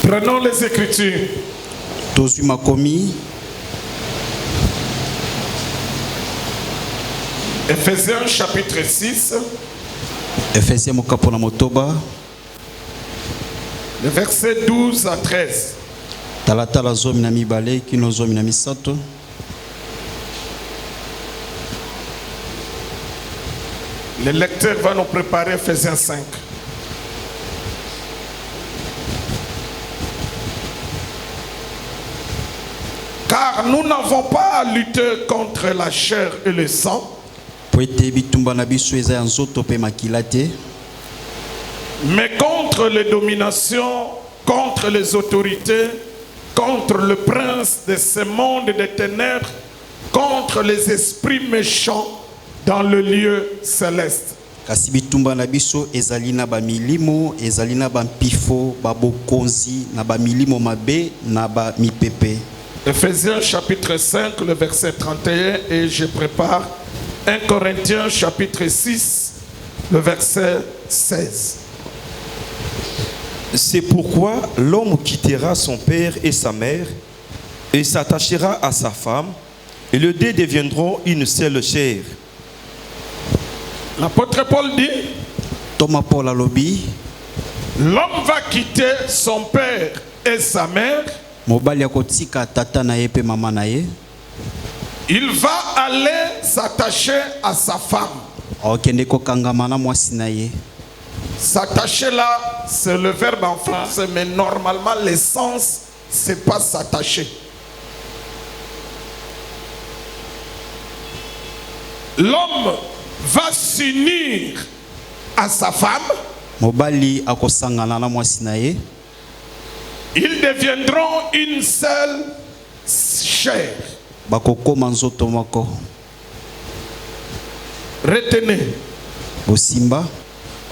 Prenons les Écritures. Tozwi makomi. Ephésiens chapitre 6. Ephésiens mokapo na motoba. Le verset 12 à 13. Talatala zomi na mibale kino zomi na misato. Le lecteur va nous préparer Ephésiens 5. Car nous n'avons pas à lutter contre la chair et le sang, mais contre les dominations, contre les autorités, contre le prince de ce monde des ténèbres, contre les esprits méchants dans le lieu céleste. Kasi bitumba na biso ezali na ba milimo, ezali na ba mpifo, ba bokonzi, na ba milimo mabe, na ba mipepe. Ephésiens chapitre 5, le verset 31, et je prépare 1 Corinthiens chapitre 6, le verset 16. C'est pourquoi l'homme quittera son père et sa mère et s'attachera à sa femme, et les deux deviendront une seule chair. L'apôtre Paul dit, Thomas Paul alobi, l'homme va quitter son père et sa mère. Mobali akotika tata na ye pe mama na ye. Il va aller s'attacher à sa femme. Okende ko kangama na mwasi na ye. S'attacher là, c'est le verbe en français, mais normalement l'essence, c'est pas s'attacher. L'homme va s'unir à sa femme. Mobali akosangana na mwasi na ye. Ils deviendront une seule chair. Bakokoma nzoto moko. Retenez. Bosimba.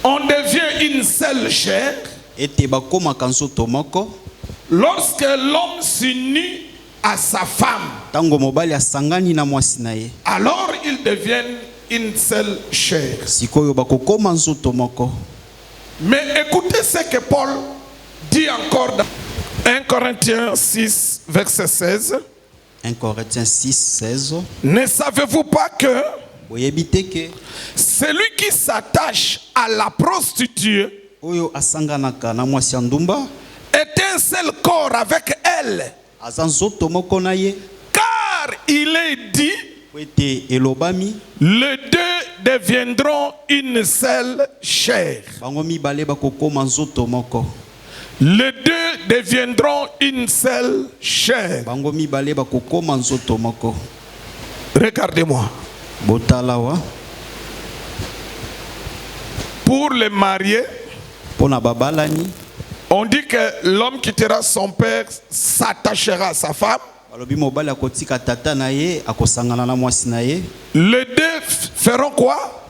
On devient une seule chair. Ete bakoma kanzoto moko. Lorsque l'homme s'unit à sa femme. Tango mobali asangani na mwasi na ye. Alors ils deviennent une seule chair. Sikoyo bakokoma nzoto moko. Mais écoutez ce que Paul dit encore dans 1 Corinthiens 6, verset 16. 1 Corinthiens 6, 16. Ne savez-vous pas que celui qui s'attache à la prostituée oyo asanganaka na mwasi ndumba est un seul corps avec elle? Azanzoto moko na ye. Car il est dit, Wete elobami, les deux deviendront une seule chair. bango mibale bakokoma nzoto moko. Les deux deviendront une seule chair. Bango mibale bakokoma nzoto moko. Regardez-moi. Botalawa. Pour les mariés, Pona babalani, on dit que l'homme quittera son père, s'attachera à sa femme. balobi mobali akotika tata na ye, akosangana na mwasi na ye. Les deux feront quoi?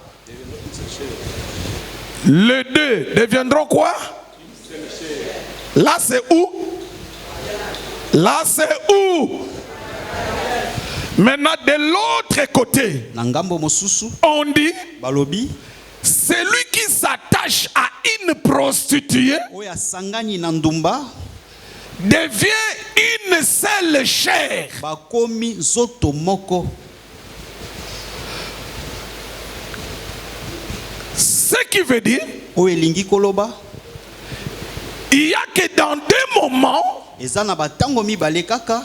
Les deux deviendront quoi? Là c'est où? Là c'est où? Maintenant de l'autre côté, Na ngambo mosusu, on dit, balobi, celui qui s'attache à une prostituée oya sangani na ndumba, devient une seule chair. bakomi nzoto moko. Ce qui veut dire, Oyo elingi koloba, il n'y a que dans deux moments eza na batango mibale kaka,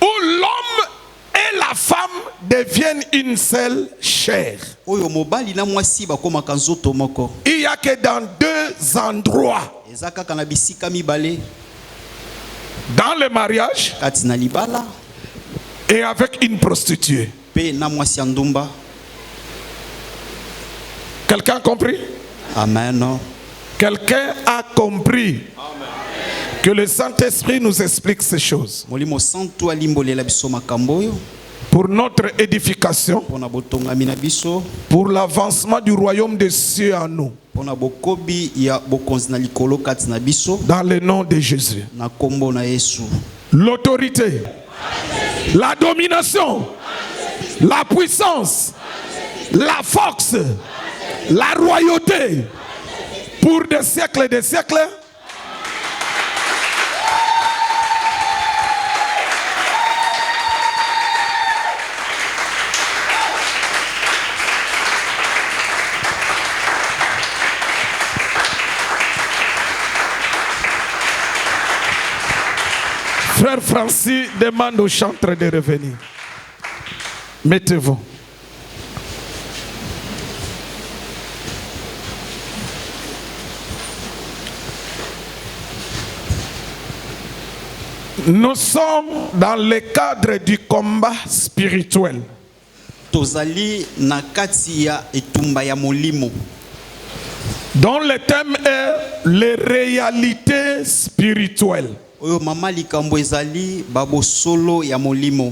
où l'homme et la femme deviennent une seule chair. oyo mobali na mwasi bakomaka nzoto moko. Il n'y a que dans deux endroits. Eza kaka na bisika mibale, Dans le mariage kati na libala, et avec une prostituée. pe na mwasi ndumba. Quelqu'un a compris? Amen. Quelqu'un a compris? Que le Saint-Esprit nous explique ces choses. Molimo santu alimbolela biso makambo oyo, Pour notre édification, pona botongami na biso, pour l'avancement du royaume des cieux en nous. pona bokobi ya bokonzi na likolo kati na biso, Dans le nom de Jésus. na kombo na Yesu. L'autorité, la domination, la puissance, la force, la royauté, pour des siècles et des siècles. Frère Francis demande au chanteur de revenir. Mettez-vous. Nous sommes dans le cadre du combat spirituel. Tozali na kati ya etumba ya molimo. Dont le thème est les réalités spirituelles. Oyo mama likambo ezali babo solo ya molimo.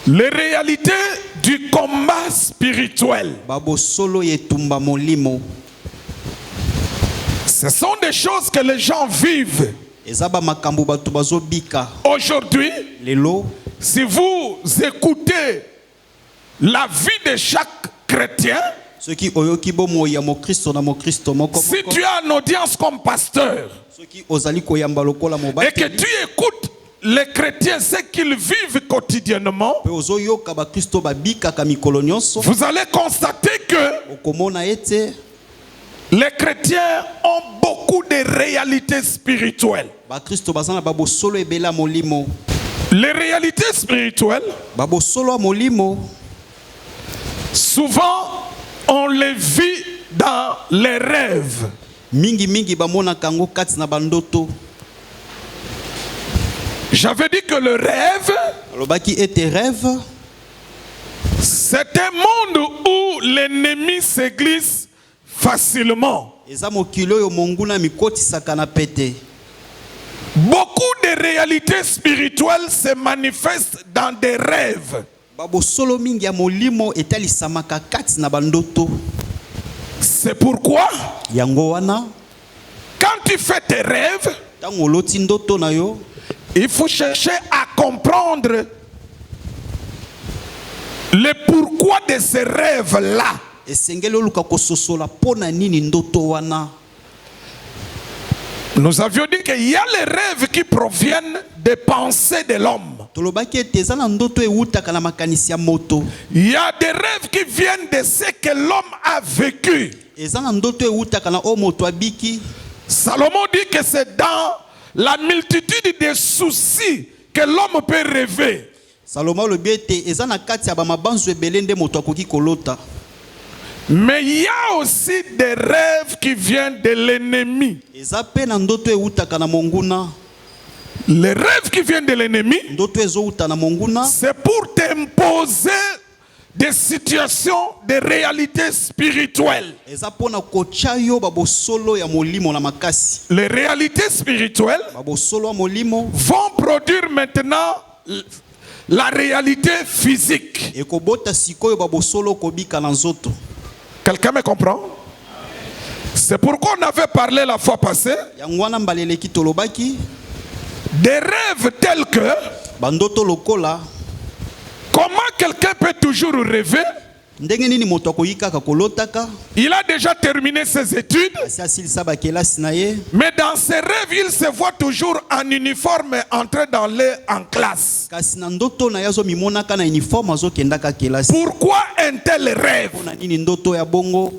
Les réalités du combat spirituel. Babo solo yetumba molimo. Ce sont des choses que les gens vivent. Ezaba makambo batu bazobika. Aujourd'hui, Lelo, si vous écoutez la vie de chaque chrétien, ceux qui oyoki bomo ya mo Kristo na mo Kristo moko. si tu as une audience comme pasteur Ceux qui ozali koyamba lokola et mobati. que tu écoutes les chrétiens, ce qu'ils vivent quotidiennement, Pe ozoyoka ba Kristo babika ka mikolo nyonso. vous allez constater que Okomona ete les chrétiens ont beaucoup de réalités spirituelles. ba Kristo bazana babo solo ebela molimo. Les réalités spirituelles, Babo solo ya molimo souvent, on les vit dans les rêves. mingi bamona kango kati na bandoto. J'avais dit que le rêve, Alobaki ete rêve c'est un monde où l'ennemi se glisse facilement. eza mokili oyo monguna mikotisaka na pete. Beaucoup de réalités spirituelles se manifestent dans des rêves. Babo solo mingi ya molimo etalisamaka kati na bandoto. C'est pourquoi, Yango wana quand tu fais tes rêves, tango oloti ndoto na yo il faut chercher à comprendre le pourquoi de ces rêves-là. esengeli oluka kososola pona nini ndoto wana. Nous avions dit qu'il y a les rêves qui proviennent des pensées de l'homme. Tolobaki ete eza na ndoto ewutaka na makanisi ya moto. Il y a des rêves qui viennent de ce que l'homme a vécu. Eza na ndoto ewutaka na o moto abiki. Salomon dit que c'est dans la multitude de soucis que l'homme peut rêver. Salomo alobi ete eza na kati ya bamabanzo ebele nde moto akoki kolota. Mais il y a aussi des rêves qui viennent de l'ennemi. Eza pe na ndoto ewutaka na monguna. Les rêves qui viennent de l'ennemi, Ndoto ezouta na monguna. c'est pour t'imposer des situations, des réalités spirituelles. Eza pona kocha yo babo solo ya molimo na makasi. Les réalités spirituelles Babo solo ya molimo vont produire maintenant la réalité physique. ekobota sikoyo babo solo kobika na nzoto. Quelqu'un me comprend? C'est pourquoi on avait parlé la fois passée Yango wana mbaleleki tolobaki des rêves tels que bandoto lokola comment quelqu'un peut toujours rêver. ndenge nini moto akoyikaka kolotaka. Il a déjà terminé ses études, Asi asilisa bakelasi na ye. mais dans ses rêves, il se voit toujours en uniforme entrer d'aller en classe. Kasi na ndoto na ye azomimonaka na uniforme azokendaka kelasi. Pourquoi un tel rêve? Pona nini ndoto ya bongo?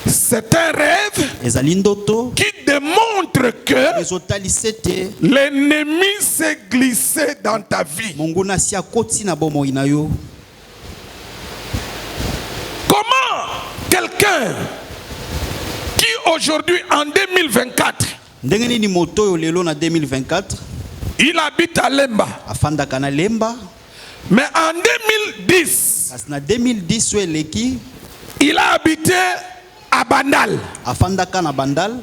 C'est un rêve Ezali ndoto qui démontre que ezotalisa ete l'ennemi s'est glissé dans ta vie. monguna si akoti na bomoi na yo. Comment quelqu'un qui aujourd'hui en 2024, Ndenge nini moto oyo lelo na 2024 il habite à Lemba, afandaka na Lemba, mais en 2010, kasi na 2010 oyo eleki il a habité à Bandal. afandaka na Bandal.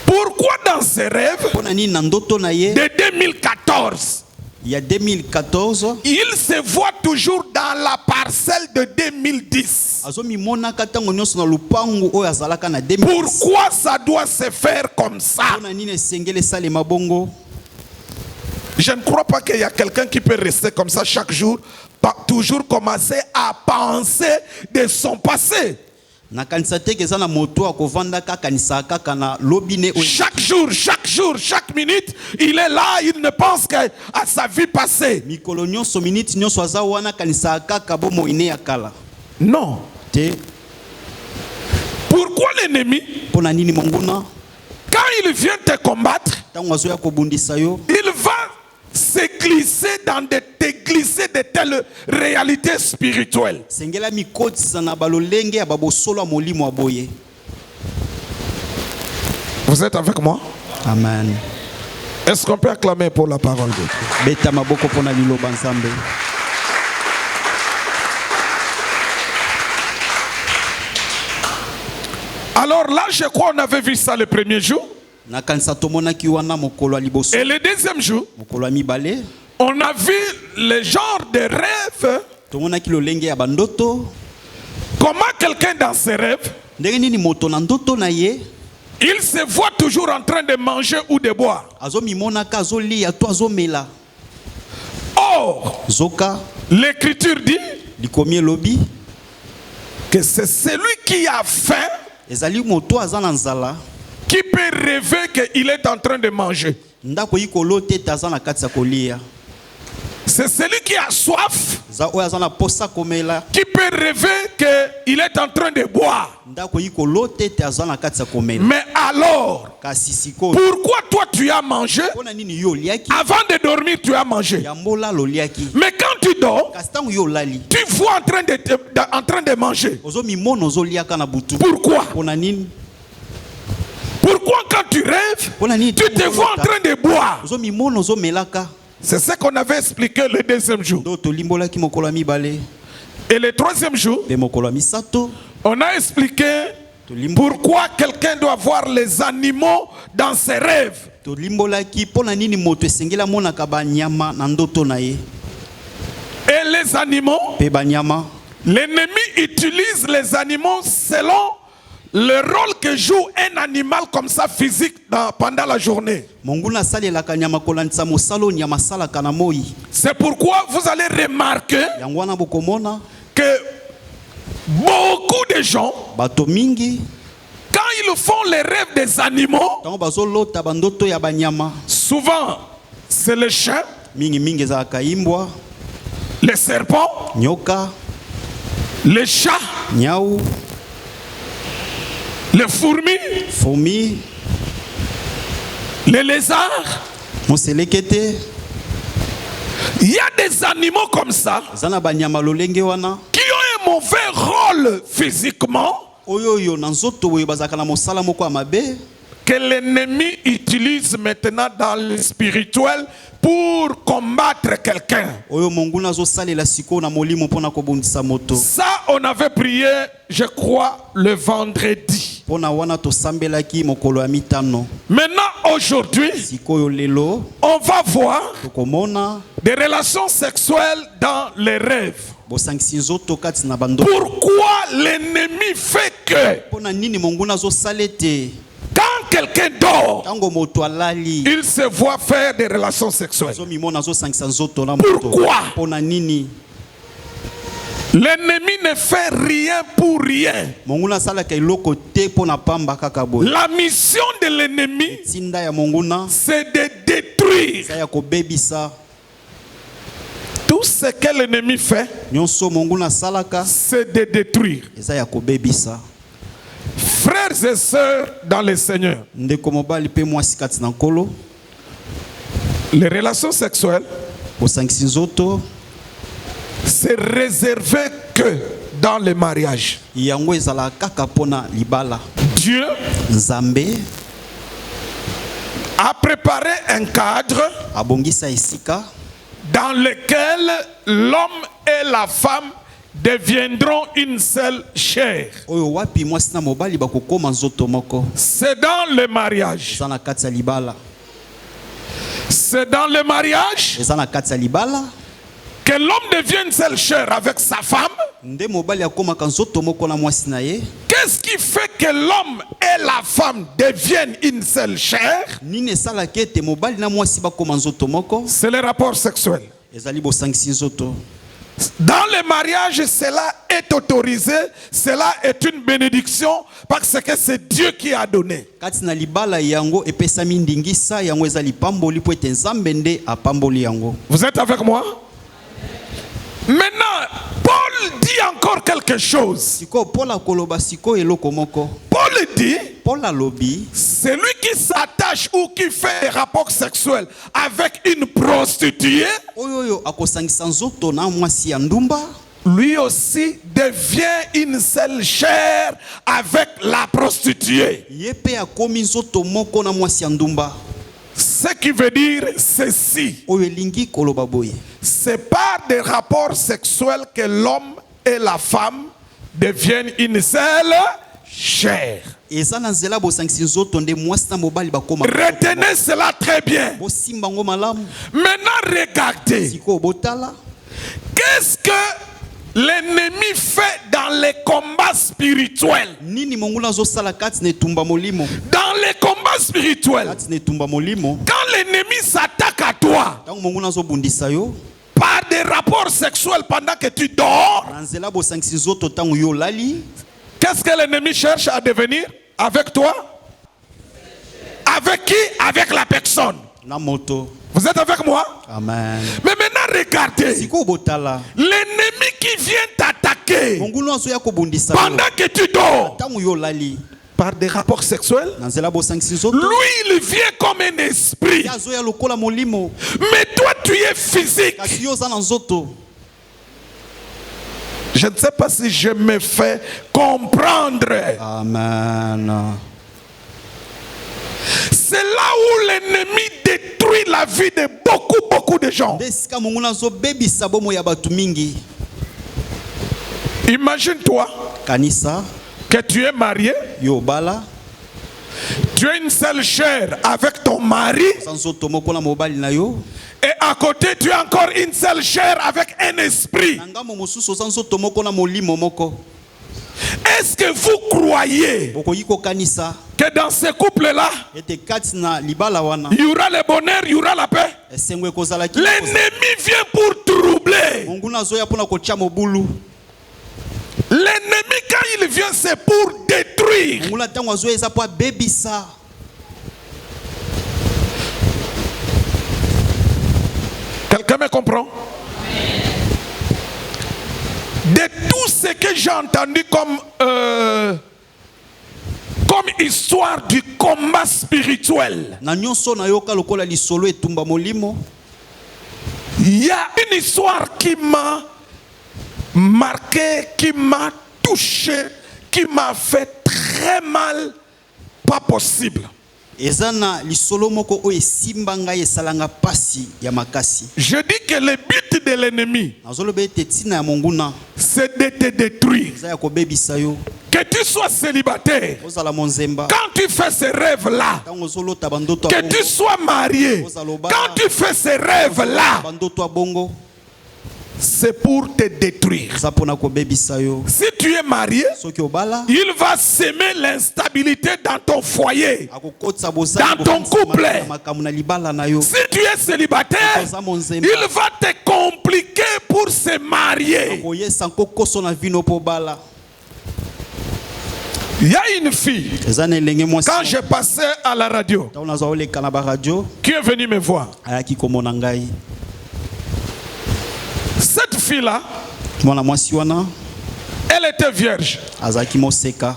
Pourquoi dans ses rêves Pona nini na ndoto na ye de 2014, ya 2014 il se voit toujours dans la parcelle de 2010? azomimonaka ntango nyonso na lupangu oyo azalaka na 2010. Pourquoi ça doit se faire comme ça? Pona nini esengeli esalema bongo? Je ne crois pas qu'il y a quelqu'un qui peut rester comme ça chaque jour, toujours commencer à penser de son passé. Nakanisa te eza na moto akovandaka kanisa kaka na lobine oyo. Chaque jour, chaque minute, il est là, il ne pense qu'à sa vie passée. Mikolo nyonso minute nyonso aza wana kanisa kaka bomo ine ya kala. Non. Te Pourquoi l'ennemi, pona nini monguna quand il vient te combattre, Ntango azoya kobundisa yo, il va se glisser te glisser de telles réalités spirituelles. sengela mikotisa na balolenge ya babosolo ya molimo ya boye. Vous êtes avec moi? Amen. Est-ce qu'on peut acclamer pour la parole de Dieu? Beta maboko pona liloba nzambe. Alors là, je crois qu'on avait vu ça le premier jour. Nakanisa tomonaki wana mokolo ya liboso. Et le deuxième jour, Mokolo ya mibale, on a vu le genre de rêve. tomonaki lolenge ya bandoto. Comment quelqu'un dans ses rêves, Ndenge nini moto na ndoto na ye, il se voit toujours en train de manger ou de boire. azomimonaka azolia to azomela. Or, Zoka, l'écriture dit likomi elobi, que c'est celui qui a faim ezali moto aza na nzala, qui peut rêver qu'il est en train de manger. ndako yikolo te aza na kati ya kolia. C'est celui qui a soif Za oyo aza na posa komela, qui peut rêver qu'il est en train de boire. ndako yikolo te aza na kati ya komela. Mais alors, Kasi sikoyo, pourquoi toi tu as mangé? pona nini yo oliaki? Avant de dormir, tu as mangé. Yambola loliaki. Mais quand tu dors, Kasi tango yo olali, tu vois en train de manger. ozomimona ozoliaka na butu. Pourquoi? Pona nini? Pourquoi quand tu rêves, Pona nini? tu te vois en train de boire? Ozomimona ozomelaka. C'est ce qu'on avait expliqué le deuxième jour. Do tolimbolaki mokolo ya mibale, Et le troisième jour, pe mokolo ya misato, on a expliqué pourquoi quelqu'un doit voir les animaux dans ses rêves. tolimbolaki pona nini moto esengeli amonaka banyama na ndoto na ye. Et les animaux, Pe banyama, l'ennemi utilise les animaux selon le rôle que joue un animal comme ça physique pendant la journée. monguna asalelaka nyama kolandisa mosalo nyama asalaka na moi. C'est pourquoi vous allez remarquer Yango wana bokomona que beaucoup de gens, bato mingi quand ils font les rêves des animaux, ntango bazolota bandoto ya banyama, souvent c'est le chien, mingi ezalaka imbwa, le serpent, nyoka, le chat, nyau, les fourmis, fourmi, les lézards. moselekete. Il y a des animaux comme ça Eza na banyama lolenge wana qui ont un mauvais rôle physiquement oyo na nzoto oyo bazalaka na mosala moko ya mabe, que l'ennemi utilise maintenant dans le spirituel pour combattre quelqu'un. oyo monguna azosalela sikoyo na molimo mpona kobundisa moto. Ça, on avait prié, je crois, le vendredi. Mpona wana tosambelaki mokolo ya mitano. Maintenant, aujourd'hui, Sikoyo lelo on va voir tokomona des relations sexuelles dans les rêves. bosangisi nzoto kati na bandoto. Pourquoi l'ennemi fait que Mpona nini monguna azosala ete quand quelqu'un dort, ntango moto alali il se voit faire des relations sexuelles? azomimona azosangisa nzoto na moto? Pourquoi? Mpona nini L'ennemi ne fait rien pour rien. monguna asalaka eloko te mpona pamba kaka boye? La mission de l'ennemi, Tinda ya monguna c'est de détruire. eza ya kobebisa. Tout ce que l'ennemi fait, Nyonso monguna asalaka c'est de détruire. eza ya kobebisa. Frères et sœurs dans le Seigneur, Ndeko mobali pe mwasi kati na nkolo, les relations sexuelles, bosangisi nzoto c'est réservé que dans le mariage. yango ezala kaka mpona libala. Dieu Nzambe a préparé un cadre abongisa esika dans lequel l'homme et la femme deviendront une seule chair. oyo wapi mwasi na mobali bakokoma nzoto moko. C'est dans le mariage. Eza na kati ya libala. C'est dans le mariage Eza na kati ya libala que l'homme devient une seule chair avec sa femme. nde mobali akomaka nzoto moko na mwasi na ye. Qu'est-ce qui fait que l'homme et la femme deviennent une seule chair? Nini esalaki ete mobali na mwasi bakoma nzoto moko? C'est le rapport sexuel. Ezali bosangisi nzoto. Dans le mariage, cela est autorisé, cela est une bénédiction parce que c'est Dieu qui a donné. Kati na libala yango epesami ndingisa yango ezali pamboli po ete Nzambe nde apamboli yango. Vous êtes avec moi? Maintenant, Paul dit encore quelque chose. Siko pola koloba siko eloko moko. Paul dit Paul alobi celui qui s'attache ou qui fait des rapports sexuels avec une prostituée, oyo akosangisa nzoto na mwasi ya ndumba, lui aussi devient une seule chair avec la prostituée. ye pe akomi nzoto moko na mwasi ya ndumba. Ce qui veut dire ceci. Oyo elingi koloba boye. C'est par des rapports sexuels que l'homme et la femme deviennent une seule chair. Eza na nzela bosangisi nzoto nde mwasi na mobali bakoma. Retenez cela très bien. Bosimba ngo malamu. Maintenant regardez. Siko botala. Qu'est-ce que l'ennemi fait dans les combats spirituels? Nini mongula zo sala kati ne tumba molimo. Dans les combats spirituels, Kati ne tumba molimo. quand l'ennemi s'attaque à toi Tango mongula zo bundisa yo. par des rapports sexuels pendant que tu dors, Na nzela bosangisi nzoto tango yo lali. qu'est-ce que l'ennemi cherche à devenir avec toi? Avec qui? Avec la personne. Na moto. Vous êtes avec moi? Amen. Mais maintenant regardez, Siko botala. l'ennemi qui vient t'attaquer Mongula zo ya kobundisa yo. pendant que tu dors Tango yo lali. par des rapports sexuels, Na nzela bosangisi nzoto. lui il vient comme un esprit. Ya zo ya lokola molimo. Mais toi tu es physique. Kasi yo za na nzoto. Je ne sais pas si je me fais comprendre. Amen. C'est là où l'ennemi détruit la vie de beaucoup de gens. Desika mongula zo bebisa bomo ya batu mingi. Imagine-toi Kanisa que tu es marié, yo bala. tu as une seule chair avec ton mari, Sanzoto moko na mobali na yo. et à côté tu as encore une seule chair avec un esprit. Nangamo mosusu sanzoto moko na molimo moko. Est-ce que vous croyez Boko yiko kanisa. que dans ce couple-là, Ete kati na libala wana. il y aura le bonheur, il y aura la paix? Esengwe kozala ki. L'ennemi vient pour troubler. Monguna zo ya pona kocha mobulu. L'ennemi, quand il vient, c'est pour détruire. Mongula tango zo eza po bebisa. Quelqu'un me comprend? De tout ce que j'ai entendu comme histoire du combat spirituel, Na nyonso na yoka lokola lisolo etumba molimo. il y a une histoire qui m'a marqué, qui m'a touché, qui m'a fait très mal, pas possible. Eza na lisolo moko o esimba ngai esalanga pasi ya makasi. Je dis que le but de l'ennemi, Nazoloba ete tina ya monguna. c'est de te détruire. Eza ya kobebisa yo. Que tu sois célibataire, Ozala monzemba. quand tu fais ces rêves-là, Tango zolota bandoto que tu sois marié, quand tu fais ces rêves-là, bandoto bongo. c'est pour te détruire. Eza pona kobebisa yo. Si tu es marié, Soki obala. il va semer l'instabilité dans ton foyer. Akokotsa bozali Dans ton couple. Makamu na libala na yo. Si tu es célibataire, Oza monzemba. il va te compliquer pour se marier. Koyesa nkokoso na vino po bala. Il y a une fille, Eza na elenge mwasi. quand je passais à la radio, Tango nazo oleka na ba radio. qui est venue me voir. Ayaki komona ngai. Cette fille-là, Mwana mwasi wana. elle était vierge. Azaki moseka.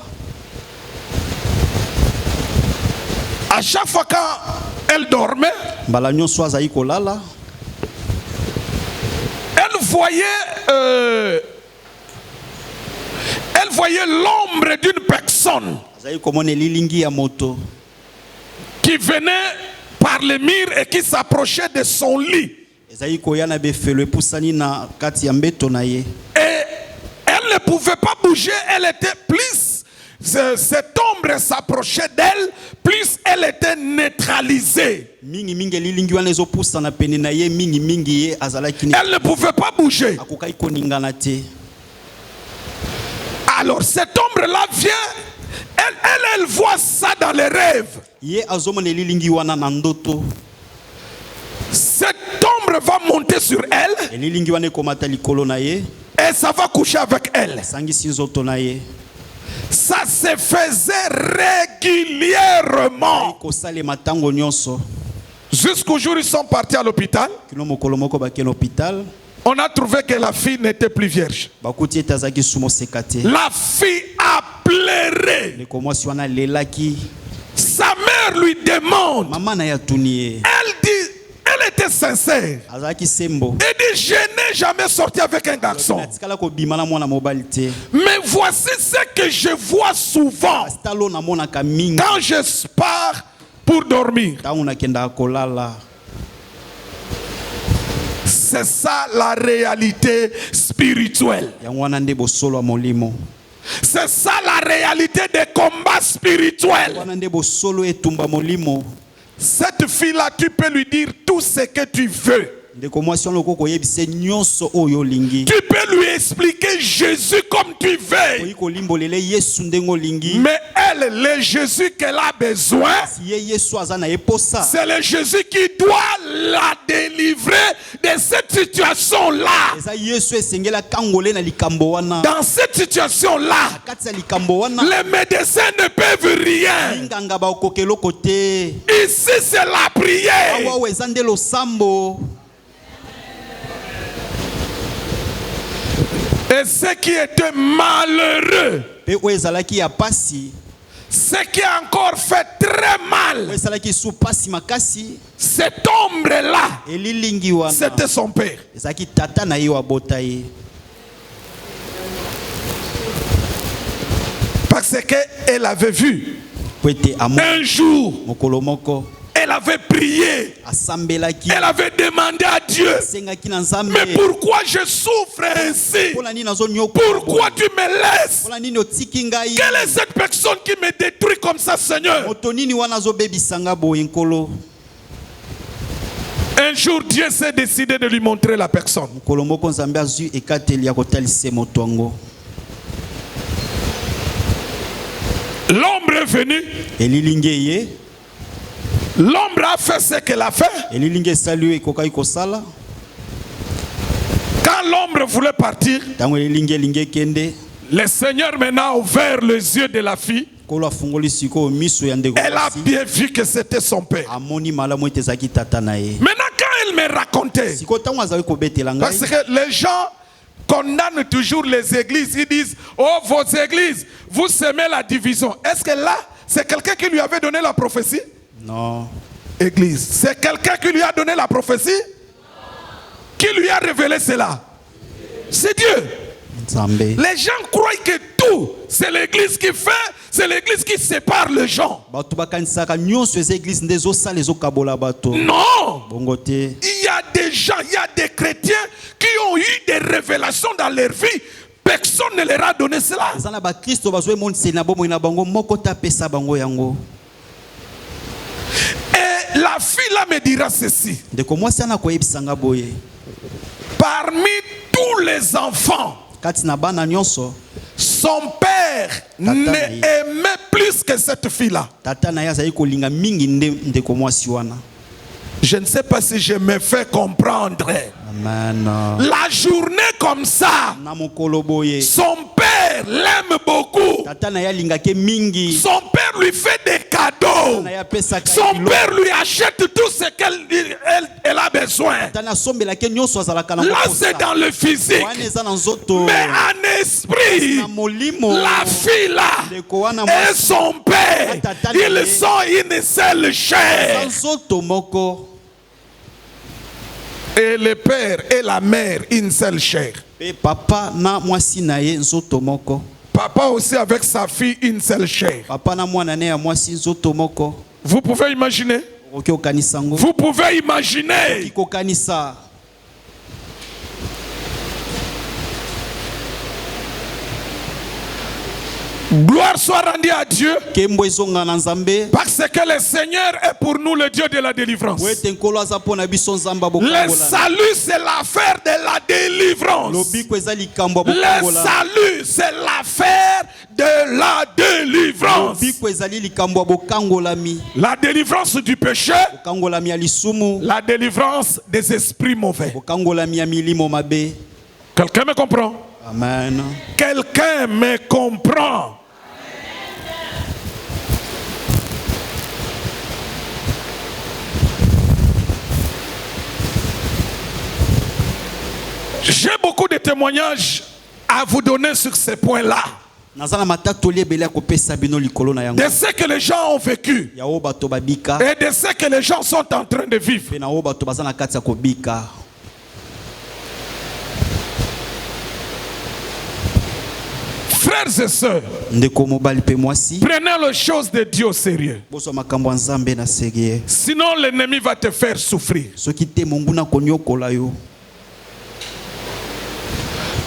À chaque fois quand elle dormait, Mbala nyonso azali kolala. elle voyait l'ombre d'une personne Azali komona lilingi ya moto. qui venait par le mur et qui s'approchait de son lit. Ezali koya na befelo epusani na kati ya mbeto na ye. Et elle ne pouvait pas bouger, elle était plus, cette ombre s'approchait d'elle, plus elle était neutralisée. Mingi mingi lilingi wana ezopusa na pene na ye mingi mingi ye azalaki ni. Elle ne pouvait pas bouger. Akokai koningana te. Alors cette ombre-là vient, elle voit ça dans les rêves. Ye azomona lilingi wana na ndoto. Cette ombre va monter sur elle Lilingi wana ekomata likolo na ye. et ça va coucher avec elle. Sangisi nzoto na ye. Ça se faisait régulièrement. Kosalema tango nyonso. Jusqu'au jour où ils sont partis à l'hôpital, Kino mokolo moko bake l'hôpital. on a trouvé que la fille n'était plus vierge. Bakuti etazaki sumo sekate. La fille a pleuré pleurait. ndeko mwasi wana alelaki. Sa mère lui demande. Mama na ye atuni ye. Elle dit, elle était sincère. Azalaki sembo. Elle dit, je n'ai jamais sorti avec un garçon. Atikala kobima na mwana mobali te. Mais voici ce que je vois souvent Stalo na monaka mingi. quand je pars pour dormir. Tangu nakenda kolala. C'est ça la réalité spirituelle. Yango wana nde bosolo ya molimo. C'est ça la réalité des combats spirituels. Wana nde bosolo etumba molimo. Cette fille-là, tu peux lui dire tout ce que tu veux. Ndeko mwasi wana okoko yebise nyonso oyo lingi. Tu peux lui expliquer Jésus comme tu veux. Oyi kolimbolele Yesu ndengo lingi. Mais elle, le Jésus qu'elle a besoin, Si ye Yesu aza na eposa. c'est le Jésus qui doit la délivrer de cette situation-là. Eza Yesu esengela kangole na likambo wana. Dans cette situation-là, Kati ya likambo wana. les médecins ne peuvent rien. Linganga ba okokelo kote. Ici, c'est la prière. Awa eza nde losambo. Et ce qui était malheureux, Pe oyo ezalaki ya pasi. ce qui a encore fait très mal, Oyo ezalaki su pasi makasi. cette ombre-là, Elilingi wana. c'était son père. Ezalaki tata na ye wa bota ye. Parce qu'elle avait vu Po ete amo un jour, mokolo moko. elle avait prié, Asambelaki. elle avait demandé à Dieu, Sengaki na Nzambe. mais pourquoi je souffre ainsi? Pona nini nazonyoka? Pourquoi tu me laisses? Pona nini otiki ngai? Quelle est cette personne qui me détruit comme ça, Seigneur? Moto nini wana azobebisanga boye nkolo? Un jour, Dieu s'est décidé de lui montrer la personne. Mokolo moko Nzambe azwi ekateli ya kotalisa moto yango. L'ombre est venue, Elilingi ye. l'ombre a fait ce qu'elle a fait. Elilingi esali ekokaki kosala. Quand l'ombre voulait partir, Tango elilingi elingi ekende. le Seigneur maintenant a ouvert les yeux de la fille. Kolo afungoli sikoyo miso ya ndeko. Elle a bien vu que c'était son père. Amoni malamu ete ezalaki tata na ye. Maintenant, quand elle me racontait, Sikoyo tango azali kobetela parce ngai. que les gens condamnent toujours les églises, ils disent, oh, vos églises, vous semez la division. Est-ce que là, c'est quelqu'un qui lui avait donné la prophétie? Non. Église, c'est quelqu'un qui lui a donné la prophétie? Qui lui a révélé cela? C'est Dieu. Nzambe. Les gens croient que tout, c'est l'église qui fait, c'est l'église qui sépare les gens. Bato bakanisaka nyonso eza église nde ezosala ezokabola bato. Non! Bongo te. Il y a des gens, il y a des chrétiens qui ont eu des révélations dans leur vie. Personne ne leur a donné cela. Eza na bakristo bazoemoniseli na bomoi na bango moko te apesa bango yango. Et la fille là me dira ceci. Ndeko mwasi ana koyebisanga boye. Parmi tous les enfants, Kati na bana nyonso, son père n'aimait plus que cette fille-là. tata na ye azali kolinga mingi nde ndeko mwasi wana. Je ne sais pas si je me fais comprendre. Amen. La journée comme ça, Na mokolo boye. son père l'aime beaucoup. Tata na ye alingaki mingi. Son père lui fait des cadeaux. Na ye apesaka Son biloko. père lui achète tout ce qu'elle a besoin. Tata na asombelaki nyonso azalaka na Là, mokosa. c'est dans le physique. Wana eza na nzoto. Mais en esprit, Na molimo. la fille là Ndeko wana et mwasi. son père, ils sont une seule chair. Na nzoto moko. Et le père et la mère, une seule chair. Pe papa na mwasi na ye nzoto moko. Papa aussi avec sa fille, une seule chair. Papa na mwana ne ya mwasi nzoto moko. Vous pouvez imaginer? Okoki okanisa ngo. Vous pouvez imaginer? Kokanisa. Gloire soit rendue à Dieu. Kembo ezonga na Nzambe. Parce que le Seigneur est pour nous le Dieu de la délivrance. Wete nkolo aza pona biso Nzamba Le bokangola. salut, c'est l'affaire de la délivrance. Lobiko eza likambo Le bokangola. salut, c'est l'affaire de la délivrance. Lobiko ezali likambo bokangolami. La délivrance du péché, Bokangolami ya lisumu. la délivrance des esprits mauvais. Bokangolami ya milimo mabe. Quelqu'un me comprend? Amen. Quelqu'un me comprend? J'ai beaucoup de témoignages à vous donner sur ces points-là. nazala matatoli ebele kopesa bino likolo na yango de ce que les gens ont vécu ya o bato babika et de ce que les gens sont en train de vivre. pe na o bato baza na kati ya kobika. Frères et sœurs, Ndeko mobali pe mwasi prenez les choses de Dieu au sérieux. boso makambo ya Nzambe na sérieux. Sinon l'ennemi va te faire souffrir. Soki te monguna konyokola yo.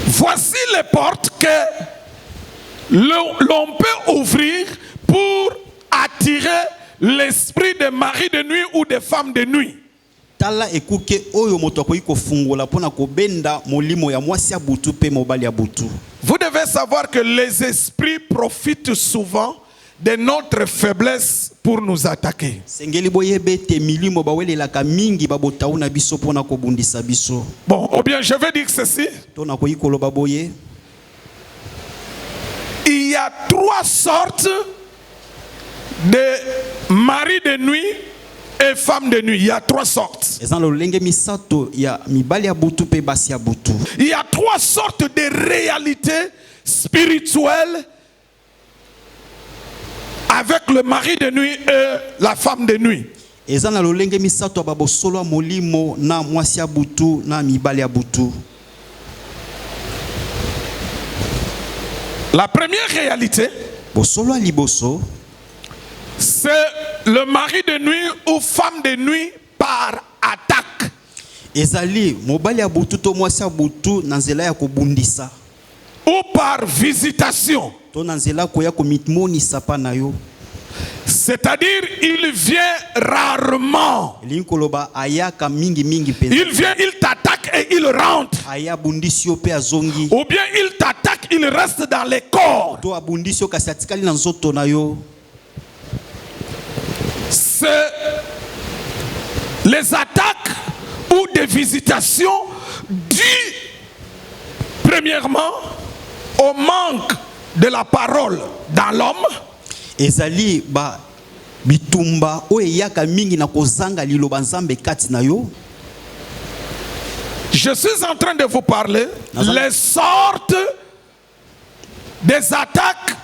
Voici les portes que l'on peut ouvrir pour attirer l'esprit de mari de nuit ou de femme de nuit. Tala ekuke oyo moto akoki kofungola pona kobenda molimo ya mwasi ya butu pe mobali ya butu. Vous devez savoir que les esprits profitent souvent de notre faiblesse pour nous attaquer. Sengeli boyebe te milimo bawelelaka mingi babotau na biso pona kobundisa biso. Bon, ou bien je vais dire ceci. Tona koyi koloba boye. Il y a 3 sortes de maris de nuit et femmes de nuit. Il y a 3 sortes. Ezan lolenge misato ya mibali ya butu pe basi ya butu. Il y a 3 sortes de réalités spirituelles avec le mari de nuit et la femme de nuit. Ezan lolenge misato babosolo molimo na mwasi ya butu na mibali ya butu. La première réalité, Bosolo liboso, c'est le mari de nuit ou femme de nuit par attaque. ezali mobali ya butu to mwasi ya butu na nzela ya kobundisa. Ou par visitation. To na nzela koya komitmonisa pa na yo. C'est-à-dire, il vient rarement. Linkoloba ayaka mingi mingi penza. Il vient, il t'attaque et il rentre. Aya bundisi yo pe azongi. Ou bien il t'attaque, il reste dans les corps. To abundisi yo kasi atikali na nzoto na yo. C'est les attaques ou des visitations dues premièrement au manque de la parole dans l'homme. Ezali ba bitumba o eyaka mingi na kozanga liloba nzambe kati na yo. Je suis en train de vous parler les sortes des attaques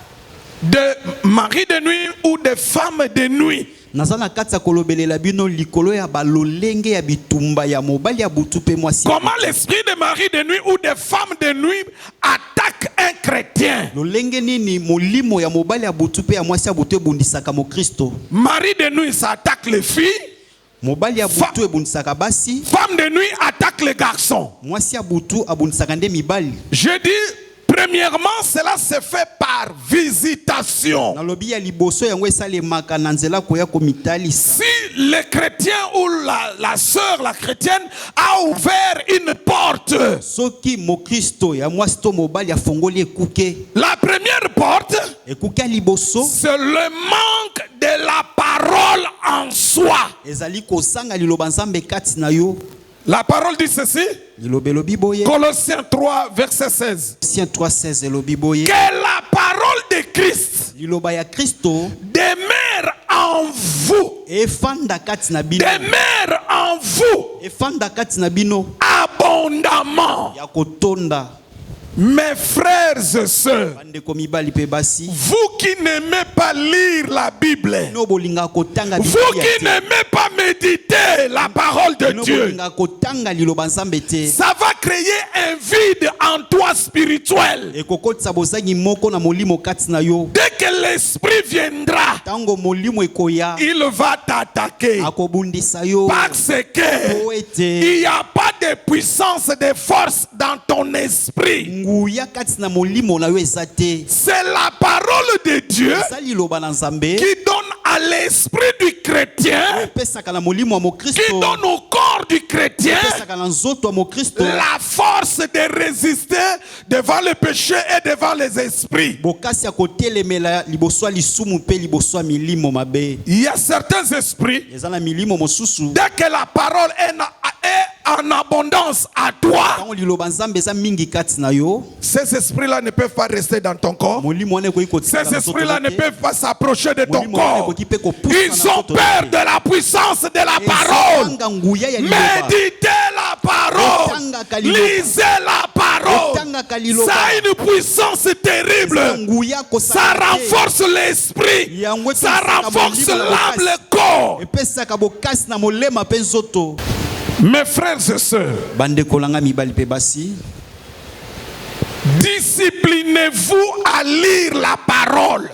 de mari de nuit ou de femmes de nuit. Nazana kati ya kolobelela bino likolo ya balolenge ya bitumba ya mobali ya butu pe mwasi. Comment l'esprit de mari de nuit ou de femme de nuit attaque un chrétien? Lolenge nini molimo ya mobali ya butu pe ya mwasi ya butu ebundisaka mo Kristo. Mari de nuit, ça attaque les filles. Mobali ya butu ebundisaka basi. Femme de nuit attaque les garçons. Mwasi ya butu abundisaka nde mibali. Je dis, premièrement, cela se fait par visitation. Nalobi ya liboso yango esalemaka na nzela koya komitalisa. Si le chrétien ou la sœur, la chrétienne, a ouvert une porte. Soki mo Kristo ya mwasi to mobali ya fongoli ekuke. La première porte, Ekuke liboso. c'est le manque de la parole en soi. Ezali kozanga liloba nzambe kati na yo. La parole dit ceci. Lilobelobi boye. Colossiens 3, verset 16. Colossiens 3:16 elobi boye. Que la parole de Christ Liloba ya Kristo demeure en vous. efanda kati na bino. Demeure en vous Efanda kati na bino abondamment. ya kotonda. Mes frères et sœurs, Bandeko mibali pe basi. vous qui n'aimez pas lire la Bible, No bolinga kotanga vous Biblia qui te. n'aimez pas méditer la parole de No Dieu, bolinga kotanga liloba nzambe te. ça va créer un vide en toi spirituel. Ekokotisa bozangi moko na molimo kati na yo. Dès que l'esprit viendra, Tango molimo ekoya il va t'attaquer. akobundisa yo. Parce que Poete il n'y a pas de puissance, de force dans ton esprit. nguya kati na molimo na yo ezate. C'est la parole de Dieu Sali liloba na nzambe. qui donne à l'esprit du chrétien, Pesaka na molimo wa mo qui Kristo. donne au corps du chrétien Pesaka na nzoto wa mo Kristo. la force de résister devant le péché et devant les esprits. Bokasi ya kotelemela liboso ya lisumu pe liboso ya milimo mabe. Il y a certains esprits, Eza na milimo mosusu. dès que la parole est en abondance à toi, Tango liloba nzambe eza mingi kati na yo. ces esprits-là ne peuvent pas rester dans ton corps. Molimo wana ekoki kotikala Ces na nzoto esprits-là na ne te. peuvent pas s'approcher de ton Molimo wana corps. ekoki pe kopusa na Ils ont nzoto na peur te. de la puissance de la parole. Ezanga nguya ya liloba. Méditez la parole. Lisez la parole. parole, ça a une puissance terrible. Ça renforce l'esprit, ça renforce l'âme, le corps. Mes frères et sœurs, disciplinez-vous à lire la parole.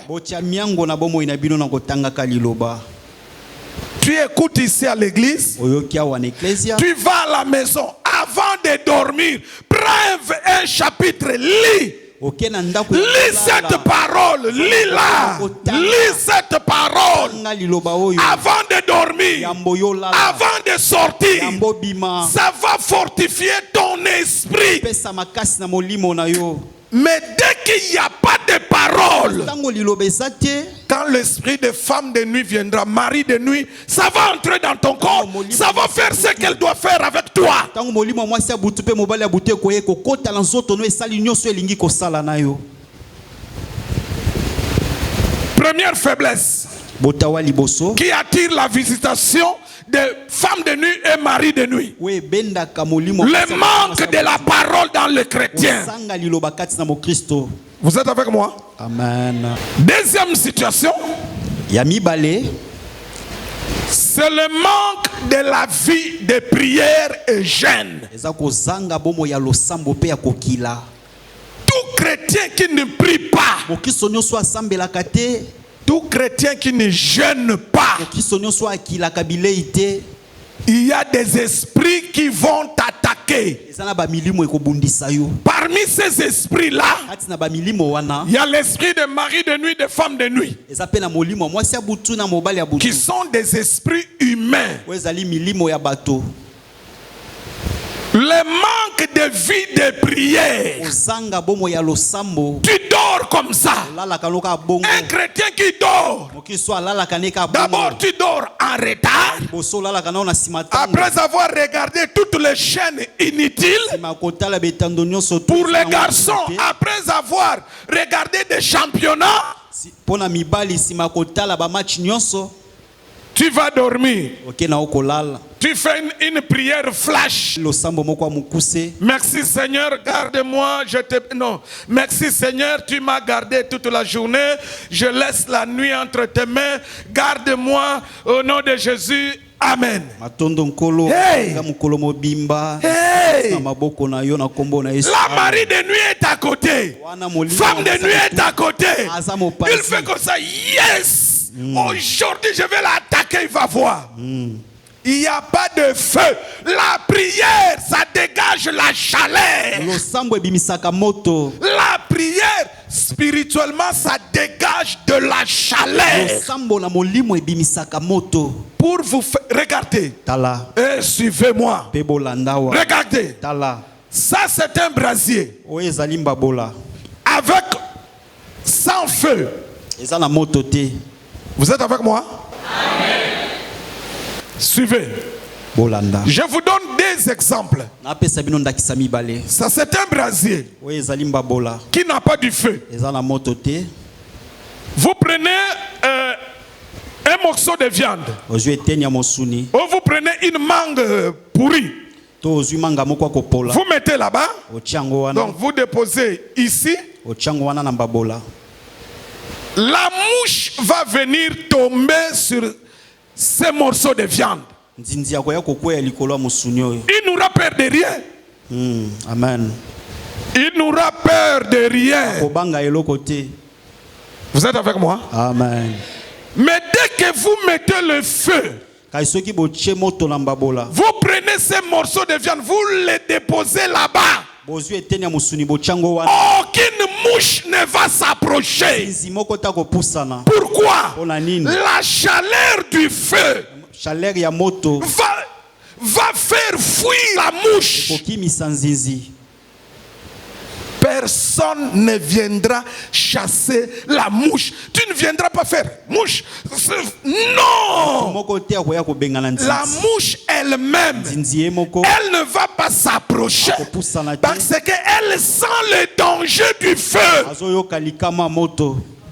Tu écoutes ici à l'église, tu vas à la maison, avant de dormir, prends un chapitre, lis. Lis cette parole, lis-la. Lis cette parole avant de dormir, avant de sortir. Ça va fortifier ton esprit. Mais dès qu'il n'y a pas de parole, quand l'esprit de femme de nuit viendra, mari de nuit, ça va entrer dans ton corps, ça va faire ce qu'elle doit faire avec toi. Première faiblesse qui attire la visitation des femmes de nuit et maris de nuit. Le manque de la parole dans le chrétien. Vous êtes avec moi? Amen. Deuxième situation, c'est le manque de la vie de prière et jeûne. Tout chrétien qui ne prie pas, tout chrétien qui ne jeûne pas, il y a des esprits qui vont t'attaquer. Parmi ces esprits-là, il y a l'esprit de mari de nuit, de femme de nuit, qui sont des esprits humains. Le manque de vie de prière. Tu dors comme ça. Un chrétien qui dort, d'abord tu dors en retard. Après avoir regardé toutes les chaînes inutiles. Pour les garçons, après avoir regardé des championnats, tu vas dormir. Tu fais une prière flash. Merci Seigneur, garde-moi. Non. Merci Seigneur, tu m'as gardé toute la journée. Je laisse la nuit entre tes mains. Garde-moi au nom de Jésus. Amen. Hey. Hey. La mari de nuit est à côté. Femme de nuit est à côté. Il fait comme ça. Yes. Aujourd'hui je vais l'attaquer, il va voir. Il n'y a pas de feu. La prière, ça dégage la chaleur. La prière, spirituellement, ça dégage de la chaleur. Pour vous faire... Regardez. Et suivez-moi. Regardez. Ça, c'est un brasier. Avec sans feu. Vous êtes avec moi? Amen. Suivez. Je vous donne des exemples. Ça, c'est un brasier qui n'a pas du feu. Vous prenez un morceau de viande. Ou vous prenez une mangue pourrie. Vous mettez là-bas. Donc vous déposez ici. La mouche va venir tomber sur ces morceaux de viande. Il n'aura peur de rien. Amen. Il n'aura peur de rien. Vous êtes avec moi? Amen. Mais dès que vous mettez le feu, vous prenez ces morceaux de viande, vous les déposez là-bas. Aucune mouche ne va s'approcher. Pourquoi? La chaleur du feu va faire fuir la mouche. Personne ne viendra chasser la mouche. Tu ne viendras pas faire mouche. Non. La mouche elle-même, elle ne va pas s'approcher parce qu'elle sent le danger du feu.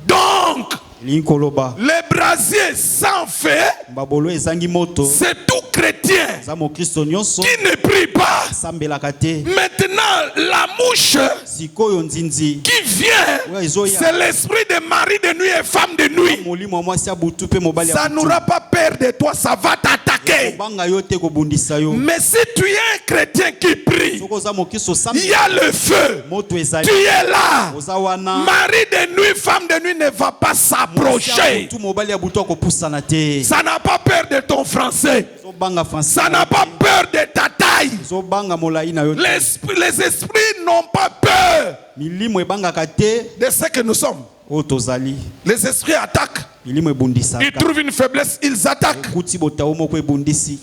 Donc, Linkoloba. Les brasiers sans feu, Babolo ezangi moto. c'est tout chrétien Zamo Kristo nyonso. qui ne prie pas. Sambelaka te. Maintenant, la mouche Sikoyo nzinzi. qui vient, c'est l'esprit de mari de nuit et femme de nuit. Molimo mwasi abutu pe mobali Ça n'aura pas peur de toi, ça va t'attaquer. Banga yo te kobundisa yo. Mais si tu es un chrétien qui prie, Soko za mokiso il sambe. y a le feu. Moto ezali. Tu es là. Ozawana. Mari de nuit, femme de nuit ne va pas s'approcher. Tout mobali abutu akopusana te. Ça n'a pas peur de ton français. Zobanga français. Ça n'a pas peur de ta taille. Zobanga molai na yo. Les esprits n'ont pas peur Milimo ebangaka te. de ce que nous sommes. O tozali. Les esprits attaquent. Milimo ebundisaka. Ils trouvent une faiblesse, ils attaquent. Kuti botao moko ebundisi.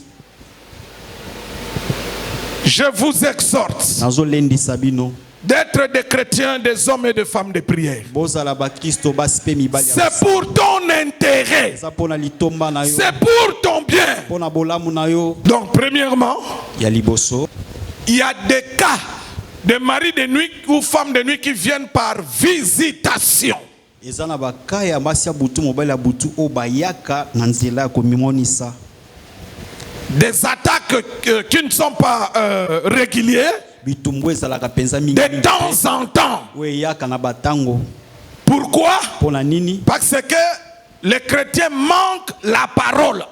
Je vous exhorte Nazo lendi sabino. d'être des chrétiens, des hommes et des femmes de prière. Bozala ba Kristo basi pe mibali. C'est pour ton intérêt. Za pona litomba na yo. C'est pour ton bien. Pona bolamu na yo. Donc, premièrement, Ya liboso. il y a des cas de maris de nuit ou femmes de nuit qui viennent par visitation. Eza na baka ya masi ya butu mobali ya butu o bayaka na nzela ko mimonisa. Des attaques qui ne sont pas régulières. Bitumbu ezalaka penza mingi. De temps en temps. We yaka na batango. Pourquoi? Pona nini? Parce que les chrétiens manquent la parole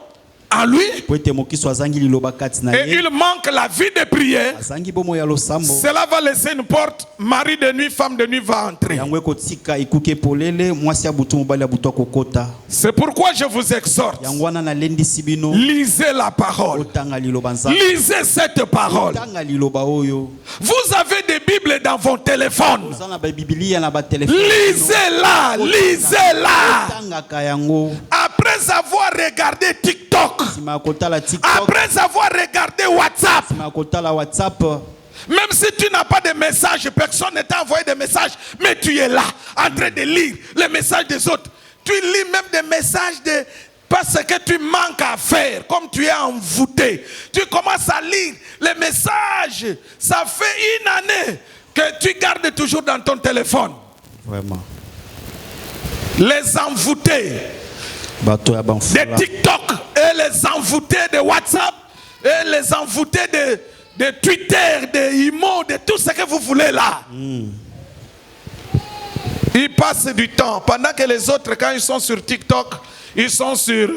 en lui Po ete mokiso azangi liloba kati na et ye. il manque la vie de prière. Azangi bomo ya losambo. Cela va laisser une porte. Mari de nuit, femme de nuit va entrer. Yango ekotika ikuke polele mwasi ya butu mobali ya butu akokota. C'est pourquoi je vous exhorte. Yango wana na lendi sibino. Lisez la parole. Otanga liloba nzambe. Lisez cette parole. Otanga liloba oyo. Vous avez des Bibles dans vos téléphones. Ozana ba biblia na ba téléphone. Lisez-la, lisez-la. Otanga ka yango. Après avoir regardé TikTok, Sima kotala TikTok. après avoir regardé WhatsApp, Sima kotala WhatsApp. même si tu n'as pas de message, personne ne t'a envoyé de message, mais tu es là, en train de lire les messages des autres. Tu lis même des messages parce que tu manques à faire, comme tu es envoûté. Tu commences à lire les messages. Ça fait une année que tu gardes toujours dans ton téléphone. Vraiment. Les envoûtés Bato ya de banfula. TikTok et les envoûtés de WhatsApp et les envoûtés de Twitter, de Imo, de tout ce que vous voulez là. Ils passent du temps. Pendant que les autres, quand ils sont sur TikTok, ils sont sur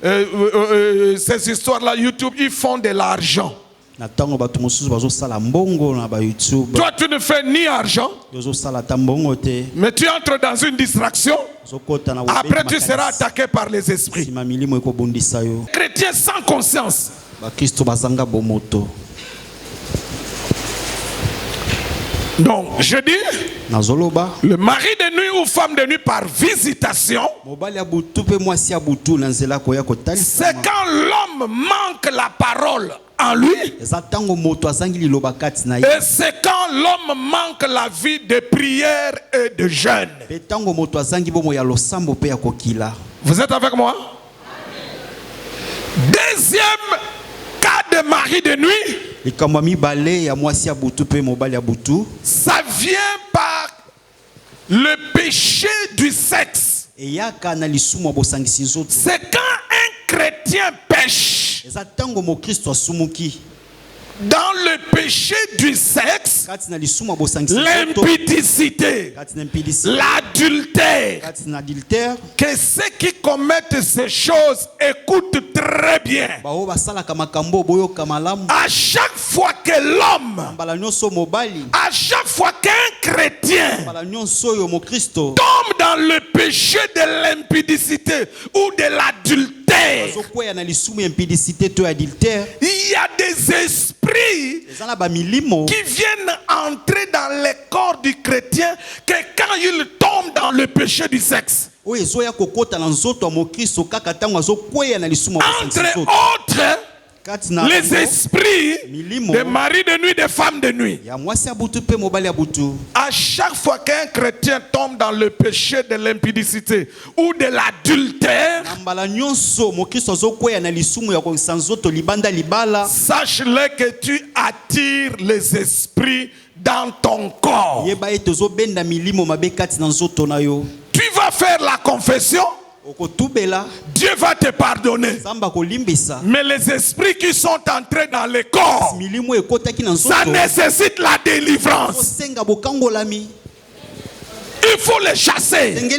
ces histoires-là, YouTube, ils font de l'argent. Na tango bato mosusu bazo sala mbongo na ba YouTube. Toi, tu ne fais ni argent, Yozo sala ta mbongo te. mais tu entres dans une distraction. Zokota na Après, tu seras attaqué par les esprits. Sima milimo ekobundisa yo. Chrétiens sans conscience. Ba Kristo bazanga bomoto. Donc, je dis, Nazoloba. le mari de nuit ou femme de nuit par visitation, Mobali ya butu pe mwasi ya butu na nzela koya kotalisa. c'est quand l'homme manque la parole en lui, Eza tango moto azangi liloba kati na ye. et c'est quand l'homme manque la vie de prière et de jeûne. Pe tango moto azangi bomo ya losambo pe ya kokila. Vous êtes avec moi? Deuxième cas de mari de nuit, Likambo mibale ya mwasi ya butu pe mobali ya butu. ça vient par le péché du sexe. Eyaka na lisumu bosangisi nzoto. C'est quand un chrétien pêche Eza tango mo Kristo asumuki. dans le péché du sexe, Kati na lisumu bosangisi nzoto. l'impudicité, Kati na impidisi. l'adultère, Kati na adultère. que ceux qui commettent ces choses écoutent très bien. Bao basalaka makambo boyoka malamu. À chaque fois que l'homme, Mbala nyonso mobali. à chaque fois qu'un chrétien Mbala nyonso yo mo Kristo. tombe dans le péché de l'impudicité ou de l'adultère, Zokwea na lisumu ya impidicité to adultère. il y a des esprits Eza na ba milimo. qui viennent entrer dans le corps du chrétien que quand il tombe dans le péché du sexe. Oyo ezoya kokota na nzoto ya mo Kristo kaka tango azokwea na lisumu ya bosangisi Entre nzoto. autres, Kati na les esprits milimo. de mari de nuit, de femmes de nuit. Ya mwasi ya butu pe mobali ya butu. À chaque fois qu'un chrétien tombe dans le péché de l'impudicité ou de l'adultère, Na mbala nyonso mo Kristo azokwea na lisumu ya kokisa nzoto libanda libala. sache-le que tu attires les esprits dans ton corps. Yeba ete ozobenda milimo mabe kati na nzoto na yo. Tu vas faire la confession, Dieu va te pardonner. Mais les esprits qui sont entrés dans le corps, ça nécessite la délivrance. Il faut les chasser.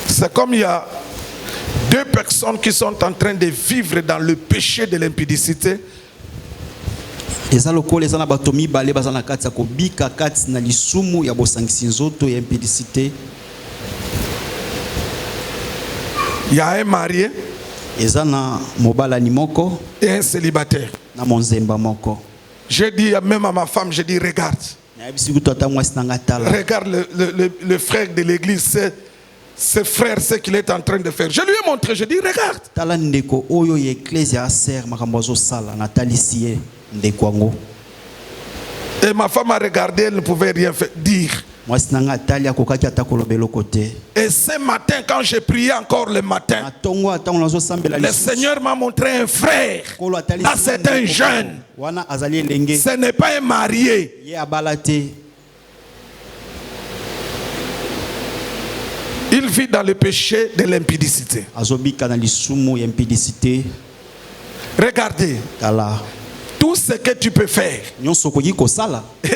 C'est comme il y a deux personnes qui sont en train de vivre dans le péché de l'impudicité. Il y a un marié et un célibataire. J'ai dit même à ma femme, j'ai dit regarde. Regarde le frère de l'église, ce frère, ce qu'il est en train de faire. Je lui ai montré, je dis regarde. Et ma femme a regardé, elle ne pouvait rien dire. Et ce matin, quand j'ai prié encore le matin, le Seigneur m'a montré un frère. Là, c'est un jeune. Ce n'est pas un marié. Il vit dans le péché de l'impudicité. Regardez. Tout ce que tu peux faire. Et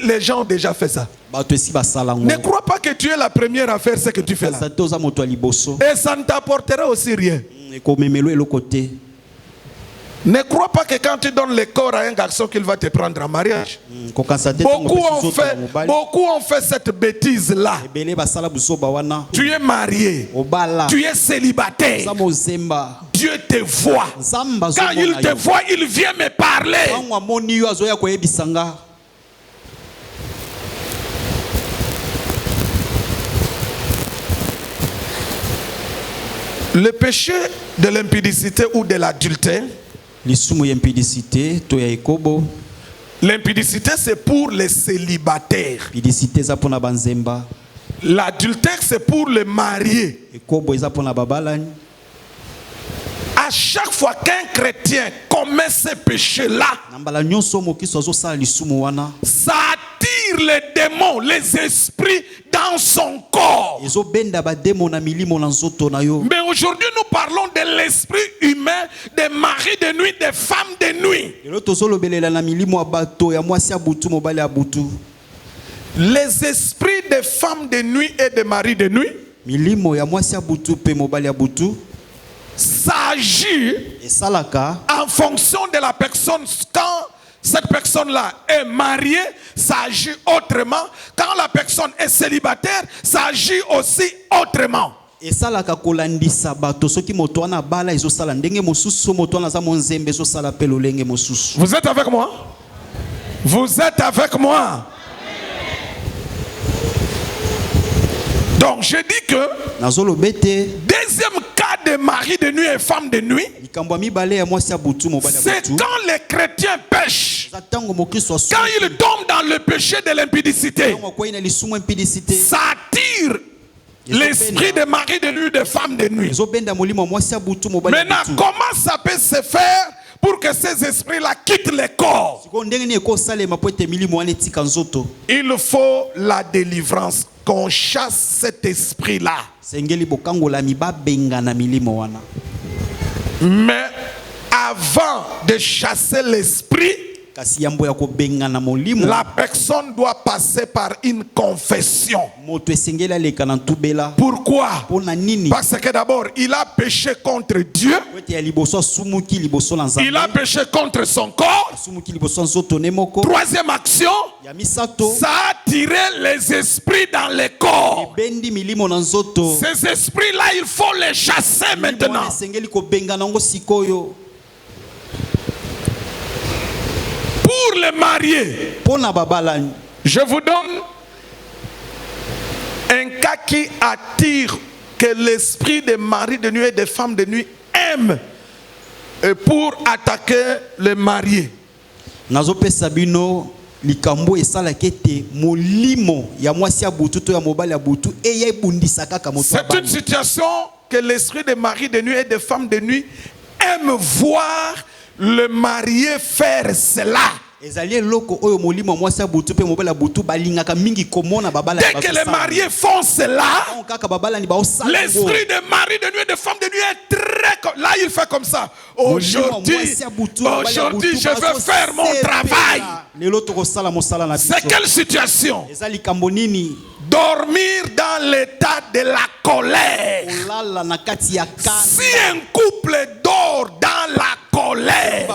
les gens ont déjà fait ça. Ne crois pas que tu es la première à faire ce que tu fais là. Et ça ne t'apportera aussi rien. Ne crois pas que quand tu donnes le corps à un garçon qu'il va te prendre en mariage. Beaucoup ont fait cette bêtise là. Tu es marié. Tu es célibataire. Dieu te voit. Quand il te voit, il vient me parler. Le péché de l'impudicité ou de l'adultère. L'impudicité, c'est pour les célibataires. L'adultère, c'est pour les mariés. À chaque fois qu'un chrétien commet ce péché-là, ça attire les démons, les esprits dans son corps. Mais aujourd'hui, nous parlons de l'esprit humain, des maris de nuit, des femmes de nuit. Les esprits des femmes de nuit et des maris de nuit, ça agit en fonction de la personne. Quand cette personne-là est mariée, ça agit autrement. Quand la personne est célibataire, ça agit aussi autrement. Vous êtes avec moi? Vous êtes avec moi? Donc je dis que deuxième cas de mari de nuit et femme de nuit, c'est quand les chrétiens pêchent, quand ils tombent dans le péché de l'impudicité, ça attire l'esprit de mari de nuit et de femme de nuit. Maintenant, comment ça peut se faire pour que ces esprits-là quittent le corps? Il faut la délivrance, qu'on chasse cet esprit-là. Mais avant de chasser l'esprit, la personne doit passer par une confession. Pourquoi? Parce que d'abord, il a péché contre Dieu. Il a péché contre son corps. Troisième action, ça a attiré les esprits dans le corps. Ces esprits-là, il faut les chasser maintenant. Pour les mariés, je vous donne un cas qui attire, que l'esprit des maris de nuit et des femmes de nuit aime pour attaquer les mariés. C'est une situation que l'esprit des maris de nuit et des femmes de nuit aime voir le marié faire cela. Dès que les mariés font cela, l'esprit de mari, de nuit et de femme de nuit est très... Là, il fait comme ça. Aujourd'hui, je veux faire mon travail. C'est quelle situation? Dormir dans l'état de la colère. Si un couple dort dans la colère,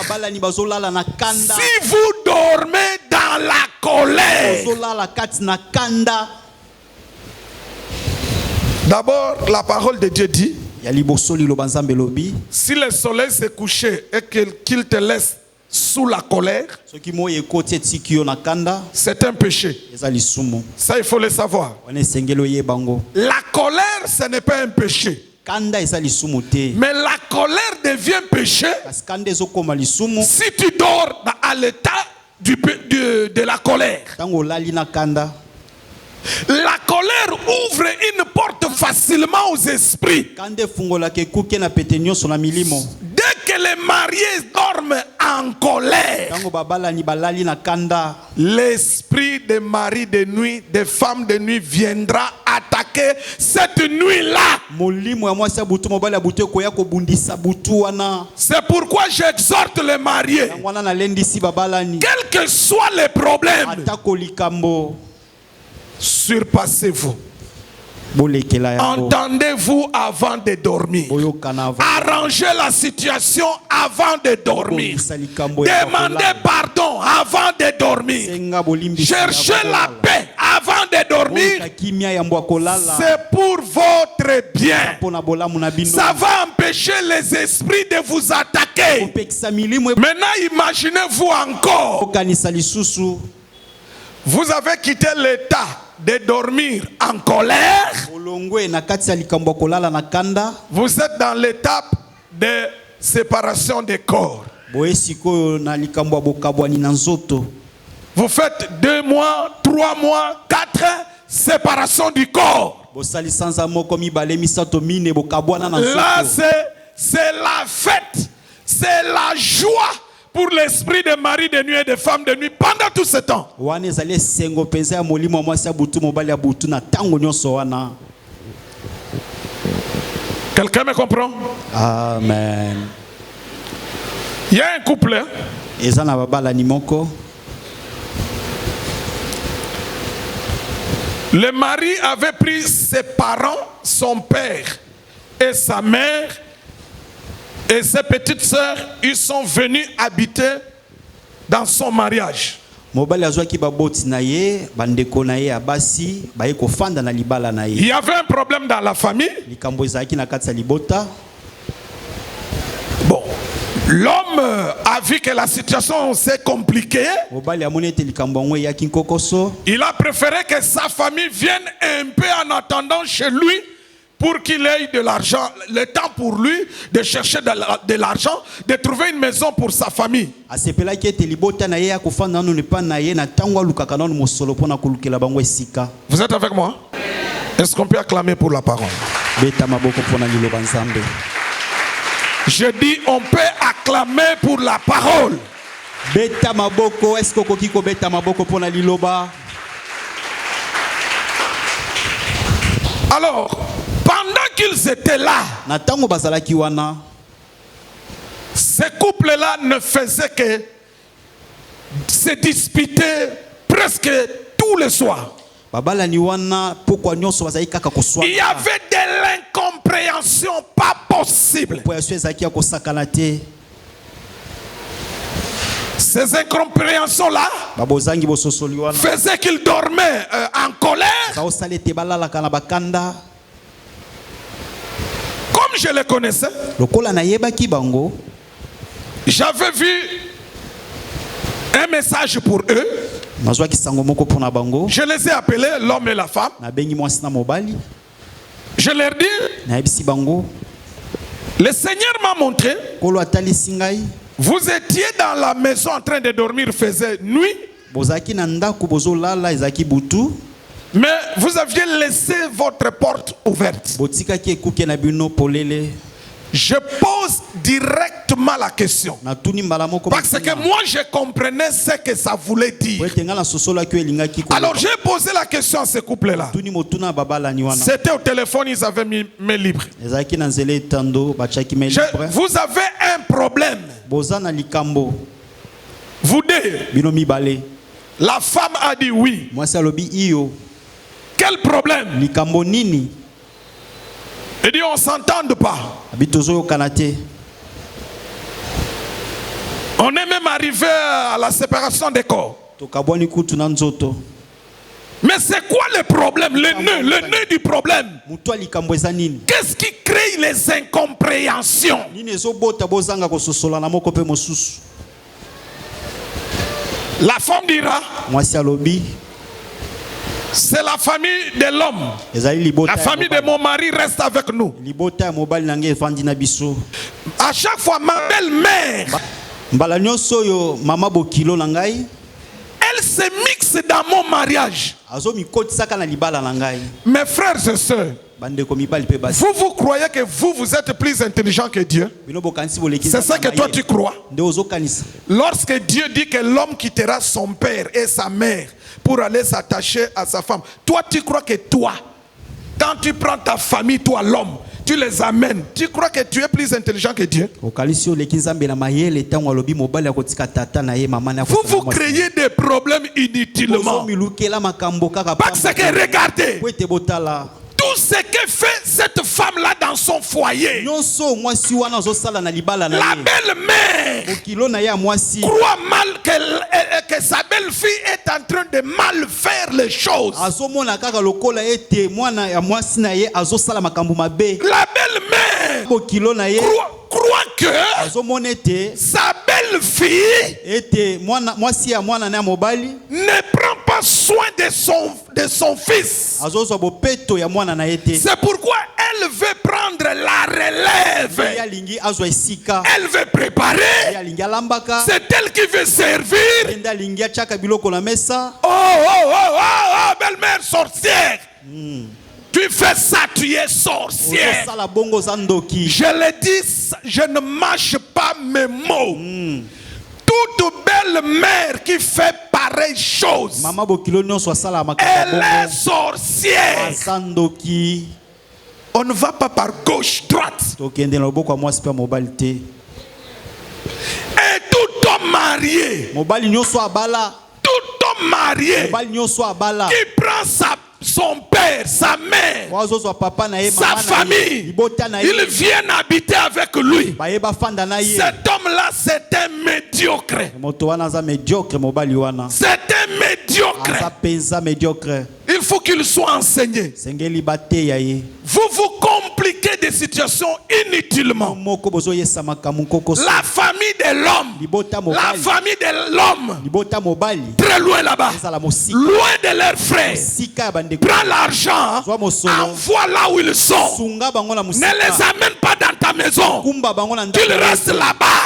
si vous dormez dans la colère, d'abord la parole de Dieu dit, si le soleil s'est couché et qu'il te laisse sous la colère, c'est un péché. Ça, il faut le savoir. La colère, ce n'est pas un péché. Mais la colère devient péché si tu dors à l'état de la colère. La colère ouvre une porte facilement aux esprits. Dès que les mariés dorment en colère, l'esprit des maris de nuit, des femmes de nuit viendra attaquer cette nuit-là. C'est pourquoi j'exhorte les mariés, quel que soit le problème, surpassez-vous. Entendez-vous avant de dormir. Arrangez la situation avant de dormir. Demandez pardon avant de dormir. Cherchez la paix avant de dormir. C'est pour votre bien. Ça va empêcher les esprits de vous attaquer. Maintenant, imaginez-vous encore. Vous avez quitté l'état de dormir en colère. Vous êtes dans l'étape de séparation des corps. Vous faites 2 mois, 3 mois, 4 ans, séparation du corps. Là, c'est la fête, c'est la joie pour l'esprit de mari de nuit et de femme de nuit pendant tout ce temps. Quelqu'un me comprend? Amen. Il y a un couple. Le mari avait pris ses parents, son père et sa mère, et ses petites sœurs, ils sont venus habiter dans son mariage. Il y avait un problème dans la famille. Bon, l'homme a vu que la situation s'est compliquée. Il a préféré que sa famille vienne un peu en attendant chez lui, pour qu'il ait de l'argent, le temps pour lui de chercher de l'argent, de trouver une maison pour sa famille. Vous êtes avec moi? Est-ce qu'on peut acclamer pour la parole? Je dis on peut acclamer pour la parole. Alors, pendant qu'ils étaient là, ces couples-là ne faisaient que se disputer presque tous les soirs. Il y avait de l'incompréhension pas possible. Ces incompréhensions-là faisaient qu'ils dormaient en colère. Comme je les connaissais, j'avais vu un message pour eux. Je les ai appelés, l'homme et la femme. Je leur dis, le Seigneur m'a montré, vous étiez dans la maison en train de dormir, faisait nuit. Mais vous aviez laissé votre porte ouverte. Je pose directement bêtement la question. Parce que moi, je comprenais ce que ça voulait dire. Alors, j'ai posé la question à ce couple-là. C'était au téléphone, ils avaient mis main libre. Vous avez un problème. Vous deux. La femme a dit oui. Quel problème? Il dit on ne s'entend pas. On est même arrivé à la séparation des corps. Mais c'est quoi le problème? Le nœud du problème. Qu'est-ce qui crée les incompréhensions? La femme dira, c'est la famille de l'homme. La famille de mon mari reste avec nous. À chaque fois, ma belle-mère, elle se mixe dans mon mariage. Mes frères et sœurs, vous croyez que vous êtes plus intelligent que Dieu? C'est ça que toi tu crois? Lorsque Dieu dit que l'homme quittera son père et sa mère pour aller s'attacher à sa femme, toi tu crois que toi, quand tu prends ta famille, toi l'homme, tu les amènes, tu crois que tu es plus intelligent que Dieu? Vous créez des problèmes inutilement. Parce que regardez, tout ce que fait cette femme-là dans son foyer, la belle-mère croit mal que sa belle-fille est en train de mal faire les choses. La belle-mère croit que sa belle-fille ne prend pas soin de son fils. C'est pourquoi elle veut prendre la relève. Elle veut préparer. C'est elle qui veut servir. Oh, belle-mère sorcière. Tu fais ça, tu es sorcière. Je le dis, je ne mâche pas mes mots. Toute belle-mère qui fait pareille chose, elle est sorcière. On ne va pas par gauche, droite. Et tout homme marié, qui prend son père, sa mère, sa famille, ils viennent habiter avec lui. Cet homme-là, c'est un médiocre. C'est un médiocre. Il faut qu'il soit enseigné. Vous compliquez des situations inutilement. La famille de l'homme, très loin là-bas, loin de leurs frères, prends l'argent, envoie là où ils sont. Ne les amène pas dans ta maison. Qu'ils restent là-bas.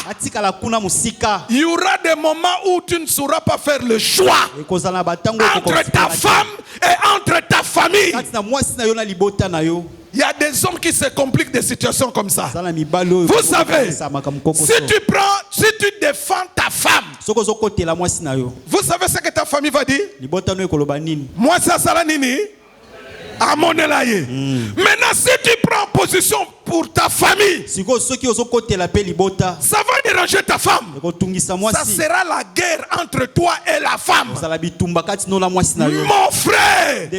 Il y aura des moments où tu ne sauras pas faire le choix entre ta femme et entre ta famille. Il y a des hommes qui se compliquent des situations comme ça. Vous savez, si tu défends ta femme, vous savez ce que ta famille va dire? Moi, ça sera nini? Maintenant, si tu prends position pour ta famille, ça va déranger ta femme. Ça sera la guerre entre toi et la femme. Mon frère,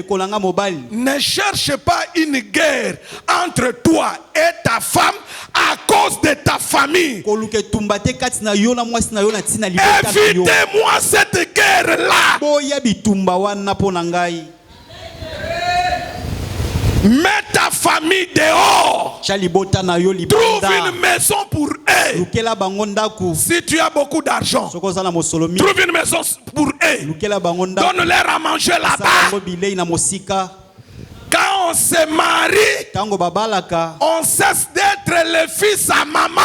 ne cherche pas une guerre entre toi et ta femme à cause de ta famille. Évitez-moi cette guerre-là. Mets ta famille dehors. Trouve une maison pour eux. Si tu as beaucoup d'argent, trouve une maison pour eux. Donne-leur à manger là-bas. Quand on se marie, on cesse d'être le fils à maman.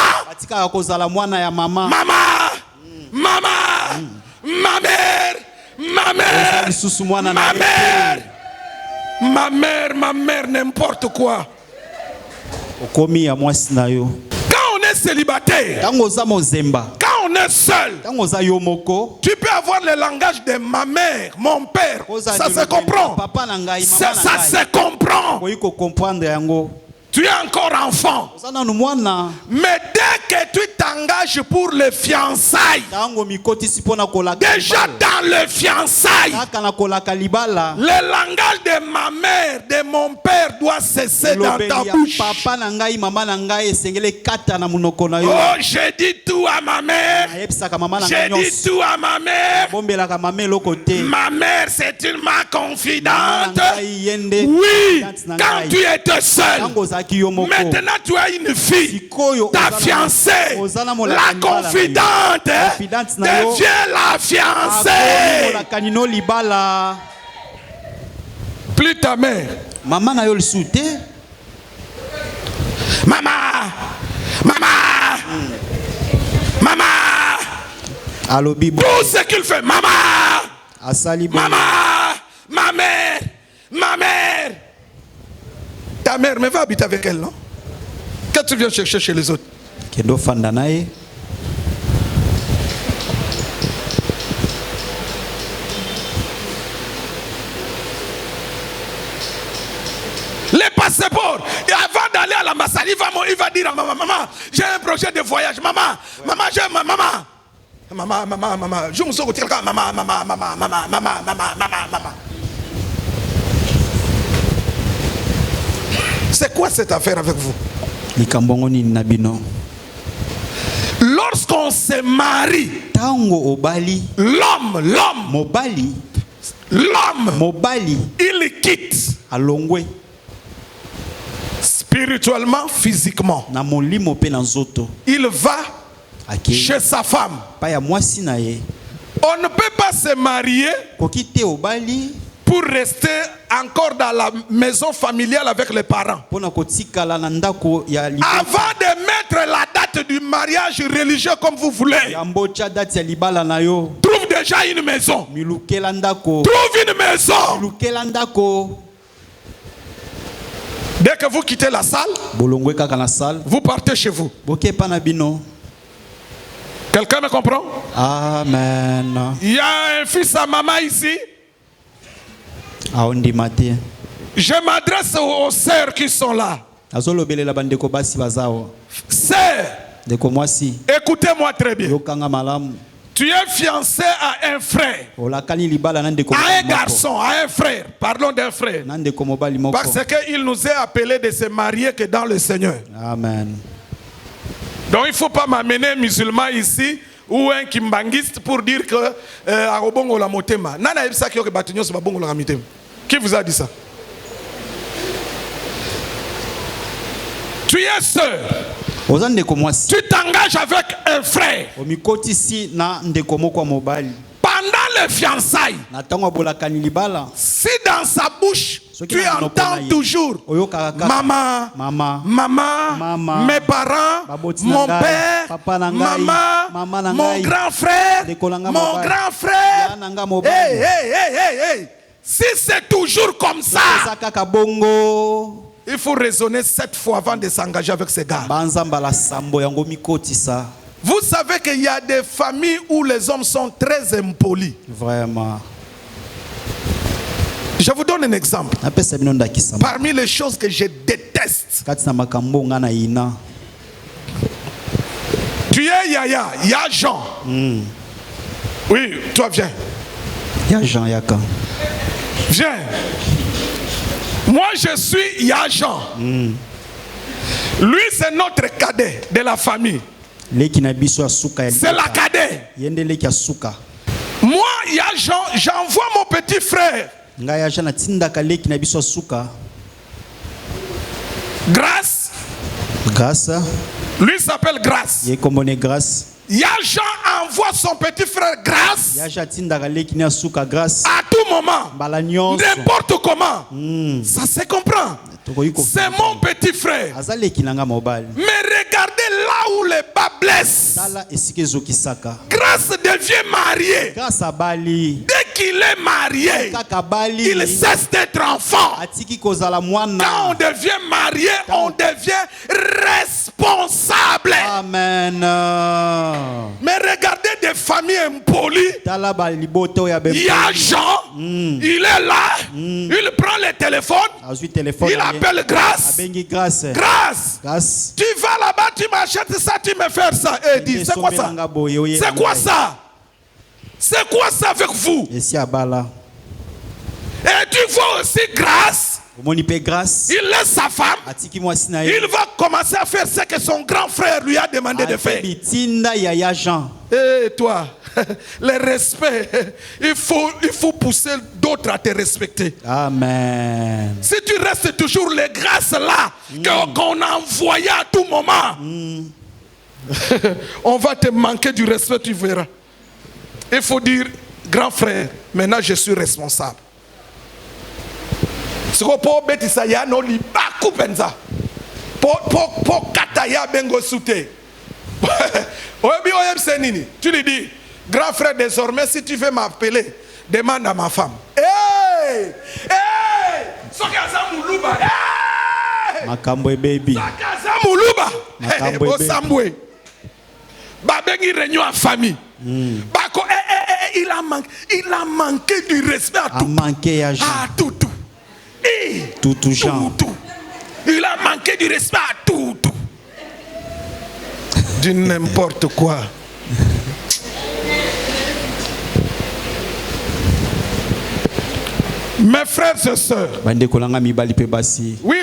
Ma mère, n'importe quoi. Quand on est célibataire, Tango za mozemba. quand on est seul, Tango za yomoko. tu peux avoir le langage de ma mère, mon père. Ça se comprend. Papa na ngai, Ça mama na ngai. se comprend. Koyi ko comprendre yango. Tu es encore enfant. Ozana nu mwana. Mais dès que tu t'engages pour les fiançailles, Tango mikoti sipona kolaka. déjà dans les fiançailles, Kaka na kolaka libala. le langage de ma mère, de mon père doit cesser dans ta bouche. Papa na ngai, mama na ngai esengele kata na munoko na yo. Oh, j'ai dit tout à ma mère. Ayebisaka mama na J'ai ngai nyonso. dit tout à ma mère. Bombelaka mama eloko te. Ma mère, c'est une ma confidente. Mama na ngai yende. Oui, Na quand ngai. tu étais seul. Tango za kiyomoko. Maintenant, tu as une fille. Sikoyo Ta ozana- fiancée, ozana la molakani bala na yo. confidente, Confidente na yo. devient la Akomi fiancée. molakani no libala. Plus ta mère. Mama na yo lisu te. Maman, maman, maman. Alobi bo. Tout ce qu'il fait, maman, Asali bo. maman, ma mère, ma mère. Ta mère, mais va habiter avec elle, non? Quand tu viens chercher chez les autres. Kendo fanda na ye. Les passeports. Et avant d'aller à l'ambassade, il va dire à maman, maman, j'ai un projet de voyage. Maman, maman, j'ai ma maman. Maman. Je me sens au maman, maman. C'est quoi cette affaire avec vous? Likambongo ni nabino. Lorsqu'on se marie, Tango obali. l'homme, Mobali. il quitte Alongwe. spirituellement, physiquement. Na molimo pe na nzoto. Il va Ake. chez sa femme. Pa ya mwasi na ye. On ne peut pas se marier Koki te obali. pour rester encore dans la maison familiale avec les parents. Pona kotikala na ndako ya libala. Avant de mettre la date du mariage religieux comme vous voulez, Yambocha date ya libala na yo. trouve déjà une maison. Milukela ndako. Trouve une maison. Milukela ndako. Dès que vous quittez la salle, Bolongwe kaka na salle. vous partez chez vous. Boke pa na bino. Quelqu'un me comprend? Amen. Il y a un fils à maman ici. Aondi mate. Je m'adresse aux sœurs qui sont là. Azolobelela bandeko basi bazao. Sœurs, Deko mwasi. écoutez-moi très bien. Yokanga malamu. Tu es fiancé à un frère, Olakani libala nandeko à un garçon, à un frère. Parlons d'un frère. Nandeko mobali moko. Parce qu'il nous est appelé de se marier que dans le Seigneur. Amen. Donc il ne faut pas m'amener un musulman ici ou un kimbangiste pour dire que arobongo la motema. Nana ebisa ki batinyo so babongo la mitema. Qui vous a dit ça? Tu es sœur. Oza ndeko mwasi. Tu t'engages avec un frère. Omikoti si na ndeko moko mobali. Pendant les fiançailles, Na tango bolakani libala. si dans sa bouche, Soki tu na monoko na entends ye. toujours Oyoka kaka. maman, Mama. maman, mes parents, Baboti na mon ngai, père, papa na ngai, maman, mama na mon ngai, grand frère, ndeko na nga mon mobali, grand frère. ya na nga mobali. Hey. Si c'est toujours comme ça, Oza kaka bongo. il faut raisonner 7 fois avant de s'engager avec ces gars. Banzamba la sambo yango mikoti sa. Vous savez qu'il y a des familles où les hommes sont très impolis. Vraiment. Je vous donne un exemple. Napesa bino ndakisama. Parmi les choses que je déteste, Kati na makambo nga na ina. tu es Yaya, il y a Jean. Oui, toi viens. Ya Jean Yaka. Viens. Moi je suis Yajan. Lui c'est notre cadet de la famille. Leki na biso asuka ya. C'est la cadet. Yende leki asuka. Moi Yajan, j'envoie mon petit frère. Nga ya Jean atindaka leki na biso asuka. Grâce. Grâce. Lui s'appelle Grâce. Ye kombone grâce. Yajan envoie son petit frère Grâce Ya atindaka leki na asuka grâce. à tout moment. Bala nyonso. N'importe comment. Ça se comprend. C'est mon petit frère. Aza leki nanga mobali. Mais regardez là où les bas blessent. Tala esike zokisaka. Grâce devient marié. Grâce a bali. Dès qu'il est marié, Kaka bali. il cesse d'être enfant. Atiki kozala mwana. Quand on devient marié, on devient responsable. Amen. Amen. Mais regardez des familles impolies. Il y a Jean, il est là, il prend le téléphone, il appelle Grâce. Grâce. Tu vas là-bas, tu m'achètes ça, tu me fais ça. Et il dit, c'est quoi ça? C'est quoi ça? C'est quoi ça avec vous? Et tu vois aussi Grâce. Il laisse sa femme. Il va commencer à faire ce que son grand frère lui a demandé de faire. Et toi, le respect, il faut pousser d'autres à te respecter. Amen. Si tu restes toujours les grâces là, qu'on a envoyées à tout moment, on va te manquer du respect, tu verras. Il faut dire, grand frère, maintenant je suis responsable. Ce qu'on peut mettre ça, il y a no li baku penza. Pour kataya bengo soute. Tu lui dis, grand frère, désormais, si tu veux m'appeler, demande à ma femme. Hey! Hey! Sokaza Muluba! Hey! Makambwe baby. Sokaza Muluba! Hey! Osambwe. Babengi réunion en famille. Bako, il a manqué du respect à tout. À tout. Tout genre. Tout. Il a manqué du respect à tout. Du n'importe quoi. Mes frères et sœurs, oui,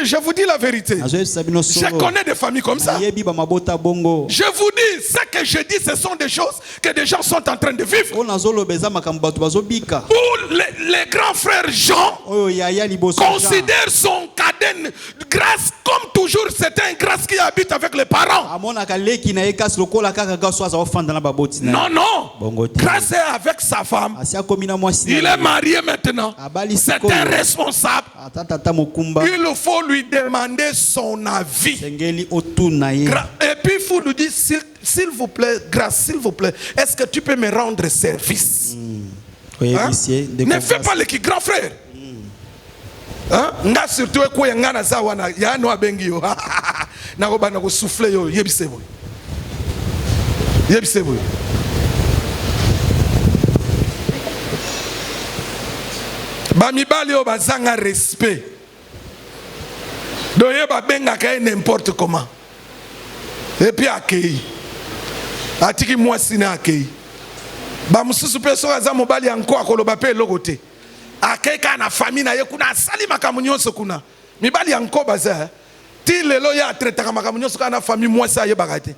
je vous dis la vérité. Je connais des familles comme ça. Je vous dis, ce que je dis, ce sont des choses que des gens sont en train de vivre. Où les grands frères Jean considèrent son cadet Grâce comme toujours, c'est un Grâce qui habite avec les parents. Non. Grâce est avec sa femme. Il est marié maintenant. C'est un responsable. Il faut lui demander son avis. Et puis il faut lui dire, s'il vous plaît, Grâce, s'il vous plaît, est-ce que tu peux me rendre service? Hein? Ne fais pas le qui grand frère. Nga surtout ko yanga na zawana ya no abengi yo. Na ko bana ko souffler yo yebisebo. Bamibali yo bazanga respect. Doye ba benga ka n'importe comment. Et puis accueilli. Atiki mwasi na accueilli. Ba mususu pe so aza mobali anko akoloba pe logote. Akeka na famille na ye kuna sali makamu nyonso kuna. Mibali anko baza. Ti lelo ya traiter makamu nyonso kana famille mwasi aye bagate.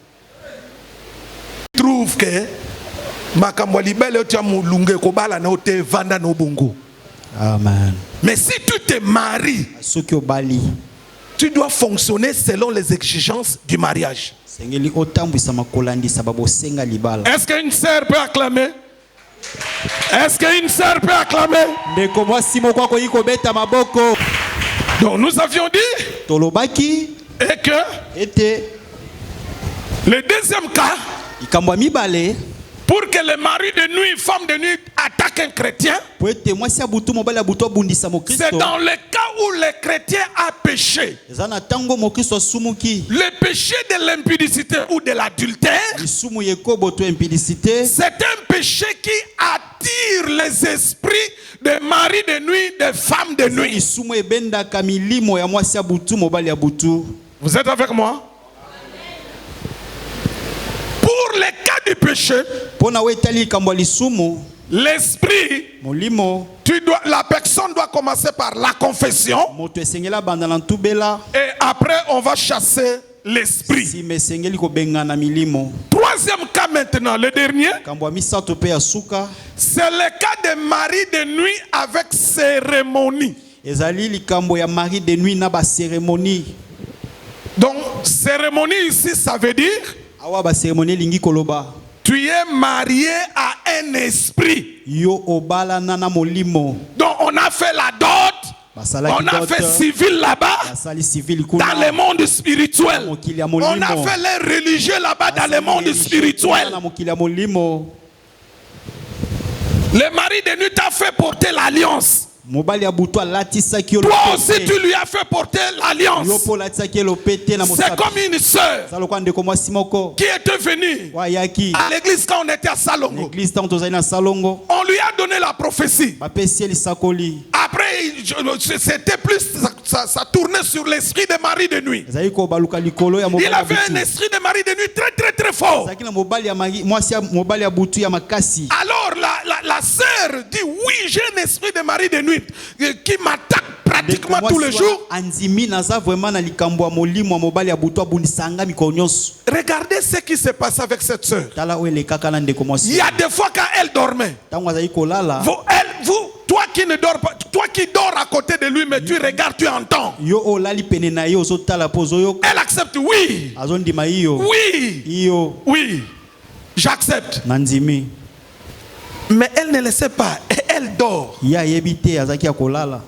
Trouve que makambo libele otia mulunge ko bala na ote vanda no bongo. Amen. Mais si tu te maries, tu dois fonctionner selon les exigences du mariage. Est-ce qu'une sœur peut acclamer? Est-ce qu'une sœur peut acclamer? Donc nous avions dit et que le deuxième cas, pour que le mari de nuit, femme de nuit attaque un chrétien, c'est dans le cas où le chrétien a péché. Le péché de l'impudicité ou de l'adultère, c'est un péché qui attire les esprits de mari de nuit, de femme de nuit. Vous êtes avec moi? Pour le cas du péché, l'esprit, la personne doit commencer par la confession et après on va chasser l'esprit. Troisième cas maintenant, le dernier, c'est le cas de mari de nuit avec cérémonie. Donc cérémonie ici ça veut dire tu es marié à un esprit. Donc on a fait la dot, on a fait civil là-bas dans le monde spirituel. On a fait les religieux là-bas dans le monde spirituel. Le mari de nuit t'a fait porter l'alliance. mobali ya butu alatisaki yo Toi aussi, tu lui as fait porter l'alliance. yo po latisaki ye lopete na C'est mosapi comme une sœur za lokwa ndeko mwasi moko qui était venue wayaki à l'église quand on était à Salongo. l'église ntango tozali na salongo On lui a donné la prophétie. bapesi ye lisakoli Après, c'était plus, ça tournait sur l'esprit de Marie de nuit. ezali kobaluka likolo ya Il mobali ya avait un butu esprit de Marie de nuit très très très fort. ezalaki na mwasi ya mobali ya butu ya makasi. Alors la sœur dit oui, j'ai un esprit de Marie de nuit qui m'attaque pratiquement tous les jours. andimi naza vraiment na likambo ya molimo ya mobali ya butu abundisanga mikolo nyonso. Regardez ce qui se passe avec cette sœur. tala oyo elekaka na ndeko Il mwasi y a des fois quand elle dormait, ntango azali kolala toi qui ne dors pas, toi qui dors à côté de lui, mais tu regardes, tu entends. yo olali pene na ye ozotala po ozoyoka Elle accepte, oui, azondima iyo oui, iyo oui, j'accepte. na ndimi Mais elle ne le sait pas, et elle dort. ye ayebi te azalaki ya kolala.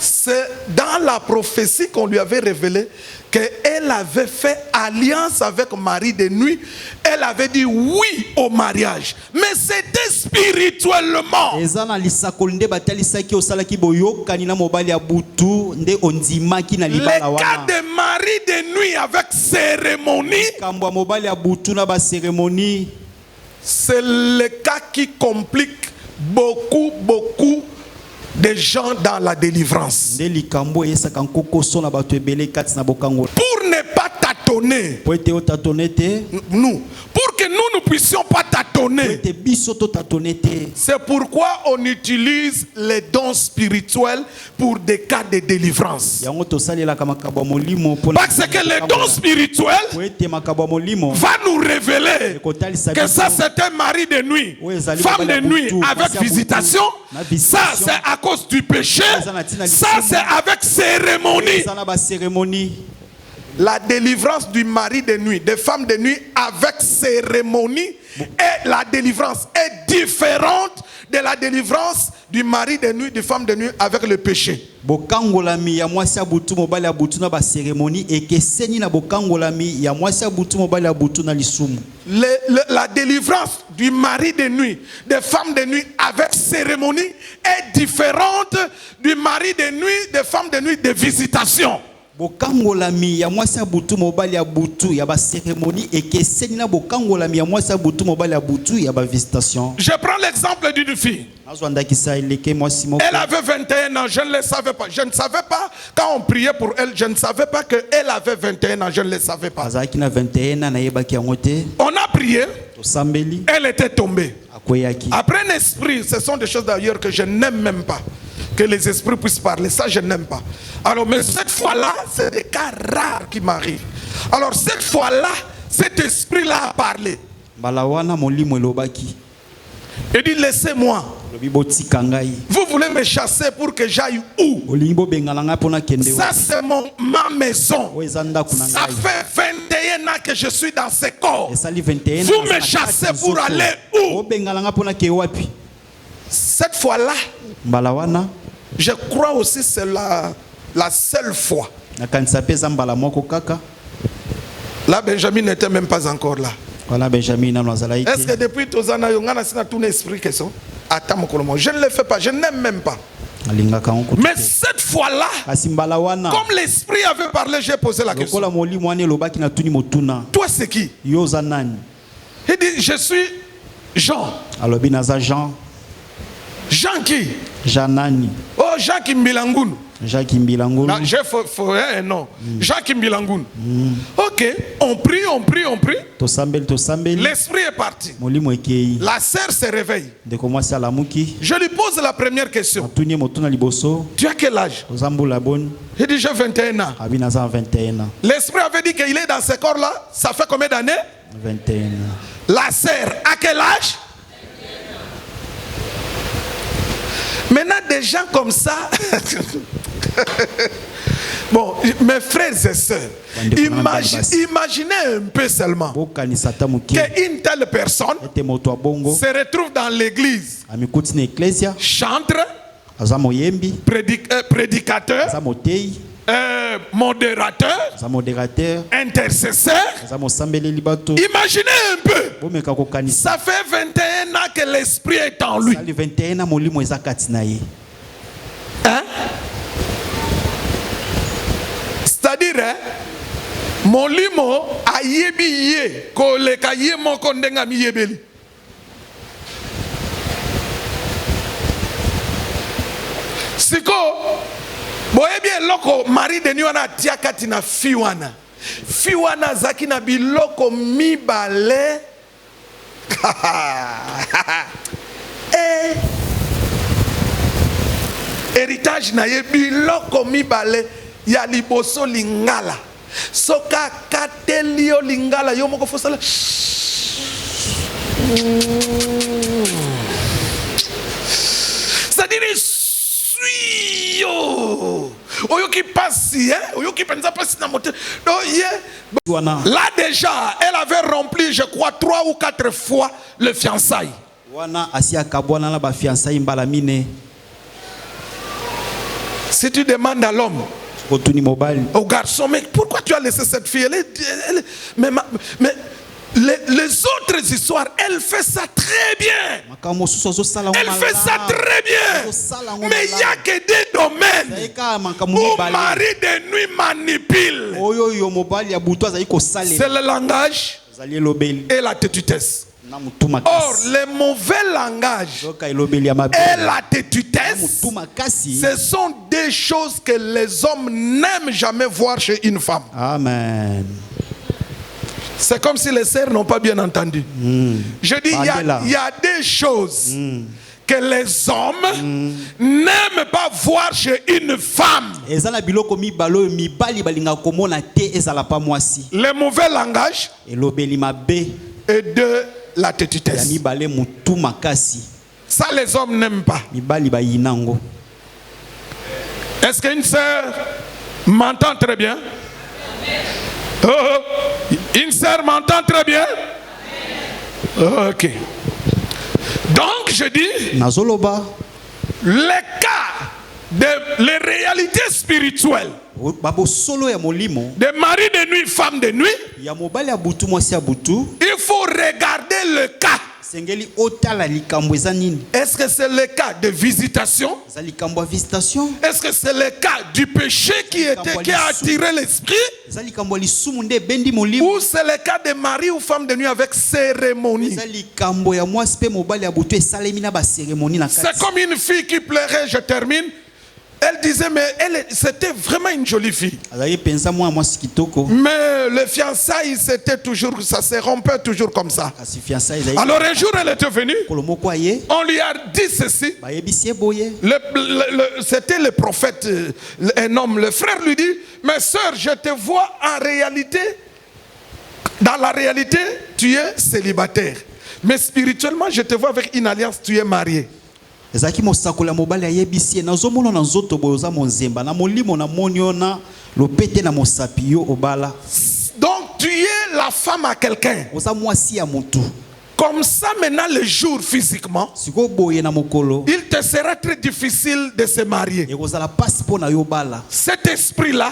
C'est dans la prophétie qu'on lui avait révélé qu'elle avait fait alliance avec Marie de nuit. Elle avait dit oui au mariage. Mais c'était spirituellement. eza na lisakoli nde batalisaki osalaki boyokani na mobali ya butu nde ondimaki na Le libala cas wana de Marie de nuit avec cérémonie, likambo ya mobali ya butu na baseremonie c'est le cas qui complique beaucoup de gens dans la délivrance. nde likambo eyesaka nkokoso na bato ebele kati na bokango Pour ne pas tâtonner, po ete otatone te nous, pour que nous ne puissions pas po tâtonner, ete biso totatone te c'est pourquoi on utilise les dons spirituels pour des cas de délivrance. yango tosalelaka makambo ya molimo mpona Parce que les dons spirituels po ete makambo ya molimo va nous révéler ekotalisa que ça biso c'est un mari de nuit, Oui, ezali femme mobali de ya nuit butu, avec mwasi ya butu, visitation. na Ça visitation. c'est à cause du péché. Eza na tina Ça lisumu. c'est avec cérémonie. eza na baseremonie La délivrance du mari de nuit, des femmes de nuit avec cérémonie, et la délivrance est différente de la délivrance du mari de nuit, des femmes de nuit avec le péché. bokangolami ya mwasi ya butu mobali ya butu na baseremonie ekeseni na bokangolami ya mwasi ya butu mobali ya butu na lisumu. La délivrance du mari de nuit, des femmes de nuit avec cérémonie est différente du mari de nuit, des femmes de nuit de visitation. bokangolami ya mwasi ya butu mobali ya butu ya baseremonie ekeseni na bokangolami ya mwasi ya butu mobali ya butu ya bavisitation. Je prends l'exemple d'une fille. azwandakisa eleke mwasi moko Elle avait 21 ans, je ne le savais pas. Je ne savais pas, quand on priait pour elle, je ne savais pas qu'elle avait 21 ans, je ne le savais pas. azalaki na 21 ans nayebaki yango te On a prié, tosambeli elle était tombée. akweyaki Après un esprit, ce sont des choses d'ailleurs que je n'aime même pas. Que les esprits puissent parler, ça je n'aime pas. Alors, mais cette fois-là, c'est des cas rares qui m'arrivent. Alors, cette fois-là, cet esprit-là a parlé. mbala wana molimo elobaki Il dit, laissez-moi. lobi botika ngai Vous voulez me chasser pour que j'aille où? olingi bobengana ngai mpona kende Ça, c'est ma maison. oyo eza ndako na Ça ngai fait 21 ans que je suis dans ce corps. esali 21 Vous ans, me na chassez kati pour nzoto. aller où? obengana ngai mpona ke wapi Cette fois-là, mbala wana je crois aussi c'est la seule fois. nakanisa mpe eza mbala moko kaka Là, Benjamin n'était même pas encore là. wana benjamin nano azalaki Est-ce que te depuis Tozana Yongana, c'est tout l'esprit que ça? Attends, mon colomo. Je ne le fais pas, je n'aime même pas. alingaka yango kutu Mais te. cette fois-là, kasi mbala wana comme l'esprit avait parlé, j'ai posé la question. lokola molimo wana elobaki na tuni motuna Toi, c'est qui? yo oza nani Il dit, je suis Jean. alobi naza jean Jean qui? jean nani Oh, Jean Kimbilangoun. jean kimbilangolu Non, j'ai fait un nom. Jean Kimbilangoun. Ok, on prie. tosambeli L'esprit est parti. molimo ekei La sœur se réveille. ndeko mwasi alamuki Je lui pose la première question. atuni ye motuna liboso Tu as quel âge? oza mbula boni Il dit, j'ai 21 ans. abi naza na 21 ans L'esprit avait dit qu'il est dans ce corps-là. Ça fait combien d'années? 21 ans La sœur, à quel âge? Maintenant, des gens comme ça. Bon, mes frères et sœurs, imaginez un peu seulement bokanisa ata moke qu'une telle personne ete moto abongo se retrouve dans l'église, amikuti na eklesia chantre, aza moyembi prédicateur, aza motei modérateur, aza modérateur intercesseur. aza mosambeleli bato Imaginez un peu. bomeka kokanisa Ça fait 21 ans que l'esprit est en lui. sali 21 ans molimo eza kati na ye dire molimo ayebi ye koleka ye moko ndenga miyebeli. Siko boyebi eloko mari de wana atia kati na fiwana. Fiwana zaki na biloko mibale. Héritage na ye biloko mibale ya liboso lingala. Soka katelio lingala yo moko fosala. C'est-à-dire suyo. Oyo qui passe, hein? Oyo qui pense pas na moteur. Là déjà, elle avait rempli, je crois, 3 ou 4 fois le fiançailles. Wana asia kabwana na ba fiançailles mbalamine. Si tu demandes à l'homme, au garçon, mais pourquoi tu as laissé cette fille? Mais les autres histoires, elle fait ça très bien. Elle fait ça très bien. Mais il n'y a que des domaines où mari de nuit manipule. C'est le langage et la têtutesse. Or, le mauvais langage et la têtutesse, ce sont des choses que les hommes n'aiment jamais voir chez une femme. Amen. C'est comme si les sœurs n'ont pas bien entendu. Je dis, il y a des choses que les hommes n'aiment pas voir chez une femme. Le mauvais langage et de la têtutesse. Ça, les hommes n'aiment pas. Est-ce qu'une sœur m'entend très bien? Une sœur m'entend très bien? Ok. Donc, je dis, les cas, les réalités spirituelles de mari de nuit, femme de nuit, il faut regarder le cas. Est-ce que c'est le cas de visitation? Est-ce que c'est le cas du péché qui a attiré l'esprit? Ou c'est le cas de mari ou femme de nuit avec cérémonie? C'est comme une fille qui pleurait, je termine. Elle disait, mais c'était vraiment une jolie fille. Mais le fiançailles, c'était toujours, ça se rompait toujours comme ça. Alors un jour, elle était venue. On lui a dit ceci. C'était le prophète, un homme. Le frère lui dit, mais sœur, je te vois en réalité. Dans la réalité, tu es célibataire. Mais spirituellement, je te vois avec une alliance, tu es marié. Donc tu es la femme à quelqu'un. Comme ça maintenant le jour physiquement, il te sera très difficile de se marier. Cet esprit-là,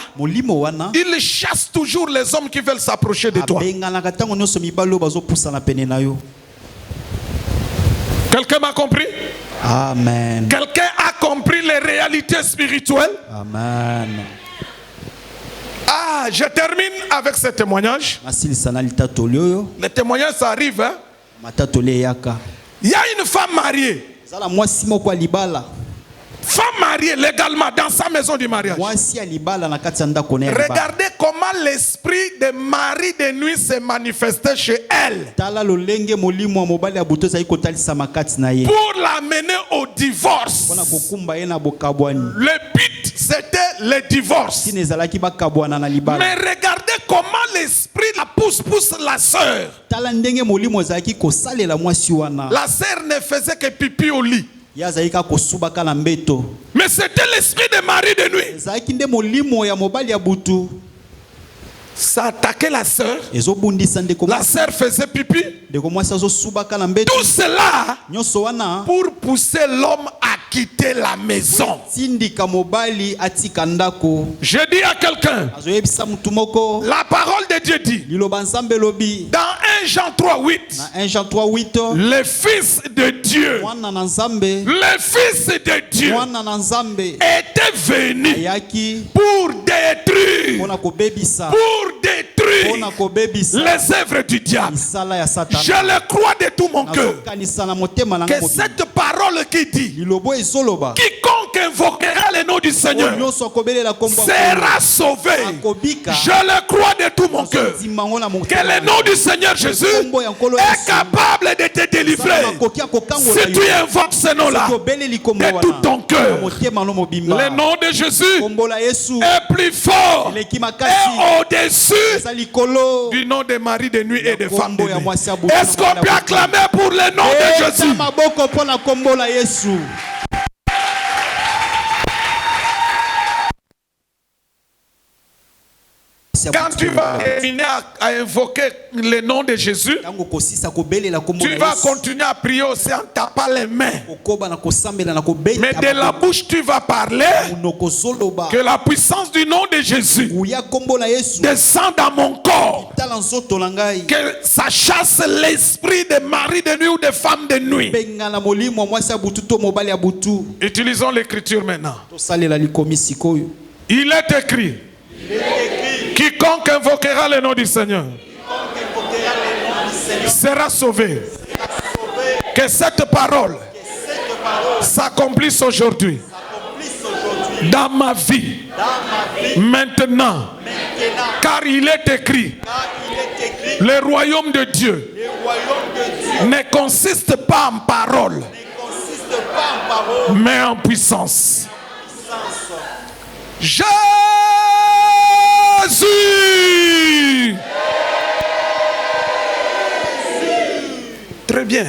il chasse toujours les hommes qui veulent s'approcher de toi. Quelqu'un m'a compris? Amen. Quelqu'un a compris les réalités spirituelles? Amen. Ah, je termine avec ce témoignage. Le témoignage, ça arrive. Hein? Il y a une femme mariée. Femme mariée légalement dans sa maison du mariage. Regardez comment l'esprit de mari de nuit s'est manifesté chez elle. Pour l'amener au divorce. Le but, c'était le divorce. Mais regardez comment l'esprit la pousse la sœur. La sœur ne faisait que pipi au lit. Mais c'était l'esprit de mari de nuit. Ça attaquait la sœur. La sœur faisait pipi. Tout cela pour pousser l'homme à quitter la maison. Je dis à quelqu'un, la parole de Dieu dit dans 1 Jean 3:8, Na 1 Jean 3:8. le Fils de Dieu, Mwana na Nzambe. le Fils de Dieu Mwana na Nzambe. était venu Ayaki. pour détruire, Pona kobebisa. pour détruire Pona kobebisa. les œuvres du diable. Misala ya Satan. Je le crois de tout mon cœur Nazokanisa na motema na nga que mobimba. cette parole qui dit Lilobo ezoloba. quiconque invoquera le nom du Seigneur Oyo nyonso akobelela kombo ya sera sauvé. Akobika. Je le crois de tout mon cœur Zimango na motema que le na nom nga. du Seigneur Jésus Kombo ya nkolo est Yesu. capable de te délivrer. Sala makoki akokangola Si tu yo. invoques ce nom-là Soki obeleli kombo de wana. tout ton cœur, Na motema no mobimba. le nom de Jésus Kombo la Yesu. est plus fort Eleki et makasi. au-dessus Eza likolo. du nom de mari de nuit et de femme de Kombo ya nuit. mwasi ya butu na Est-ce qu'on mwana peut ya acclamer pour le nom de Eta Jésus? maboko mpona kombo la Yesu. Quand tu vas terminer à invoquer le nom de Jésus, Tango kosisa kobelela kombo tu la vas Yesu. continuer à prier aussi en tapant les mains. Kokoba na kosambela na kobeta. Mais de la bouche, tu vas parler Munoko zoloba. que la puissance du nom de Jésus Uya kombo la Yesu. descend dans mon corps. Tala nzoto na ngai. Que ça chasse l'esprit de mari de nuit ou de femme de nuit. Benga na molimo ya mwasi ya butu to mobali ya butu. Utilisons l'écriture maintenant. Tosalela likomi sikoyo. Il est écrit. Quiconque invoquera le nom du Seigneur sera sauvé. Que cette parole s'accomplisse aujourd'hui dans ma vie, maintenant, car il est écrit, le royaume de Dieu ne consiste pas en parole, mais en puissance. Jésus! Très bien.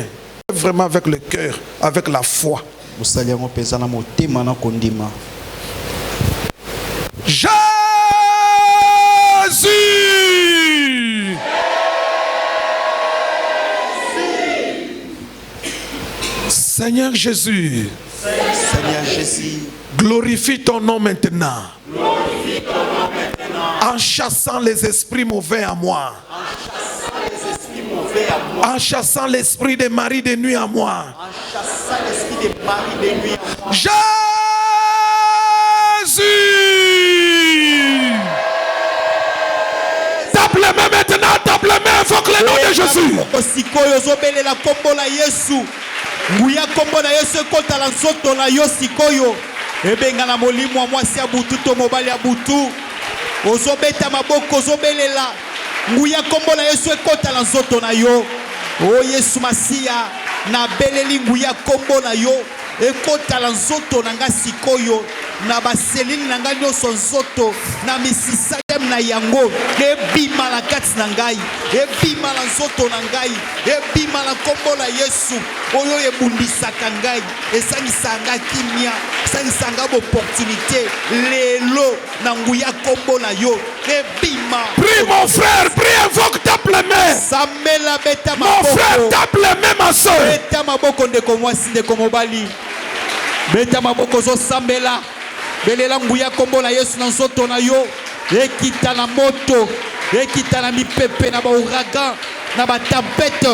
Vraiment avec le cœur, avec la foi. Musali yango peza na motema na kondima. Jésus! Seigneur Jésus, Seigneur Jésus, glorifie ton nom maintenant. En chassant les esprits mauvais à moi. En chassant l'esprit des maris de nuit à moi. Jésus! Tape les mains maintenant, tape les mains, invoque le nom de Jésus. Sikoyo zobelela kombo la Yesu. Nguya kombo na Yesu ekota la nzoto na yo sikoyo. Ebenga na molimo wa mwasi ya butu to mobali ya butu. Ozobeta maboko ozobelela. Nguya kombo na Yesu ekota la nzoto na yo. O Yesu Masia na beleli nguya kombo na yo. Ekota la nzoto na nga sikoyo. Na baselili na nga nyonso nzoto. Na misisa na yango. Ebima na kati na ngai. Ebima na nzoto na ngai. Ebima na kombo la Yesu. Oyo ebundisaka ngai. Esangisanga kimia. Esangisanga opportunité. Lelo na nguya kombo na yo. Ebima. Prie mon frère, prie, invoque, tape les mains. Samela beta Mon maboko. frère, tape les mains, ma soeur. Beta maboko ndeko mwasi ndeko mobali. Beta maboko zo sambela. Belela nguya kombo la Yesu na nzoto na yo. Ekita na moto. Ekita na mipepe na ba ouragan. Na ba tempête.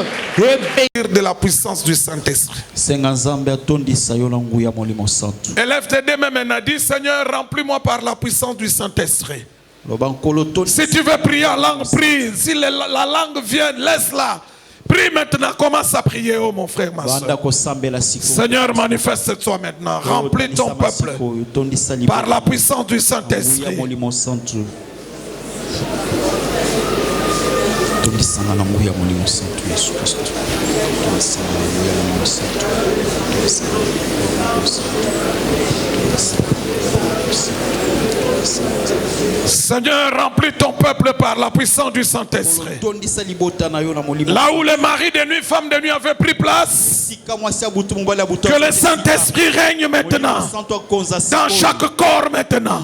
De la puissance du Saint-Esprit. Senga nzambe atondisa yo na nguya molimo santu. Élève tes deux mains maintenant, dis Seigneur, remplis-moi par la puissance du Saint-Esprit. Si tu veux prier en langue, prie. Si la langue vient, laisse-la. Prie maintenant, commence à prier, oh mon frère, ma soeur. Seigneur, manifeste-toi maintenant. Remplis ton peuple par la puissance du Saint-Esprit. Seigneur, remplis ton peuple par la puissance du Saint-Esprit. Là où les maris de nuit, femmes de nuit avaient pris place, que le Saint-Esprit règne maintenant dans chaque corps maintenant.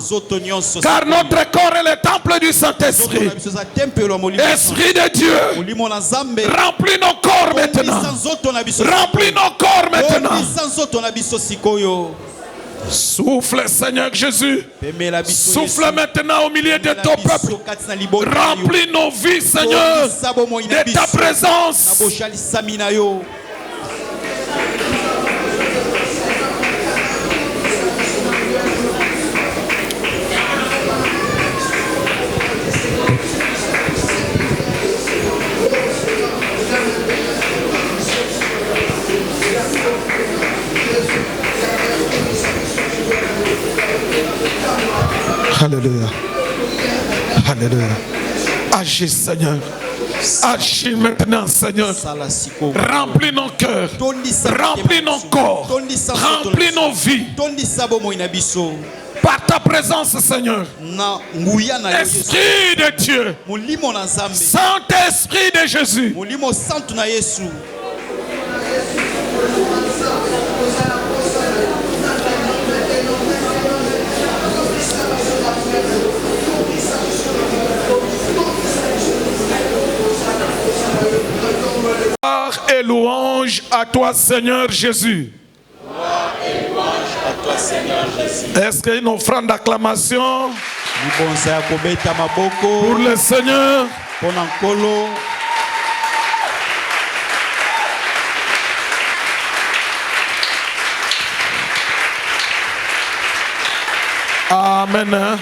Car notre corps est le temple du Saint-Esprit. Esprit de Dieu, remplis nos corps maintenant. Remplis nos corps maintenant. Souffle, Seigneur Jésus. Pemela biso Souffle Yesu. maintenant au milieu de ton Pemela peuple. biso kati na libota na yo. Remplis nos vies, Seigneur, Tondisa bomoi na de ta biso. Na présence. boshalisami na yo. Alléluia. Alléluia. Agis, Seigneur. Agis maintenant, Seigneur. Sala siko. Remplis nos cœurs. Tondisa Remplis nos corps. Tondisa Remplis nos vies. Tondisa bomoi na biso. Par ta présence, Seigneur. Na nguya na yo Yesu. Esprit de Dieu. Molimo na Nzambe. Saint-Esprit de Jésus. Molimo santu na Yesu. Gloire et louange à toi, Seigneur Jésus. Gloire et louange à toi, Seigneur Jésus. Est-ce qu'il y a une offrande d'acclamation Libonza ya kobeta maboko pour le Seigneur? pona nkolo. Amen.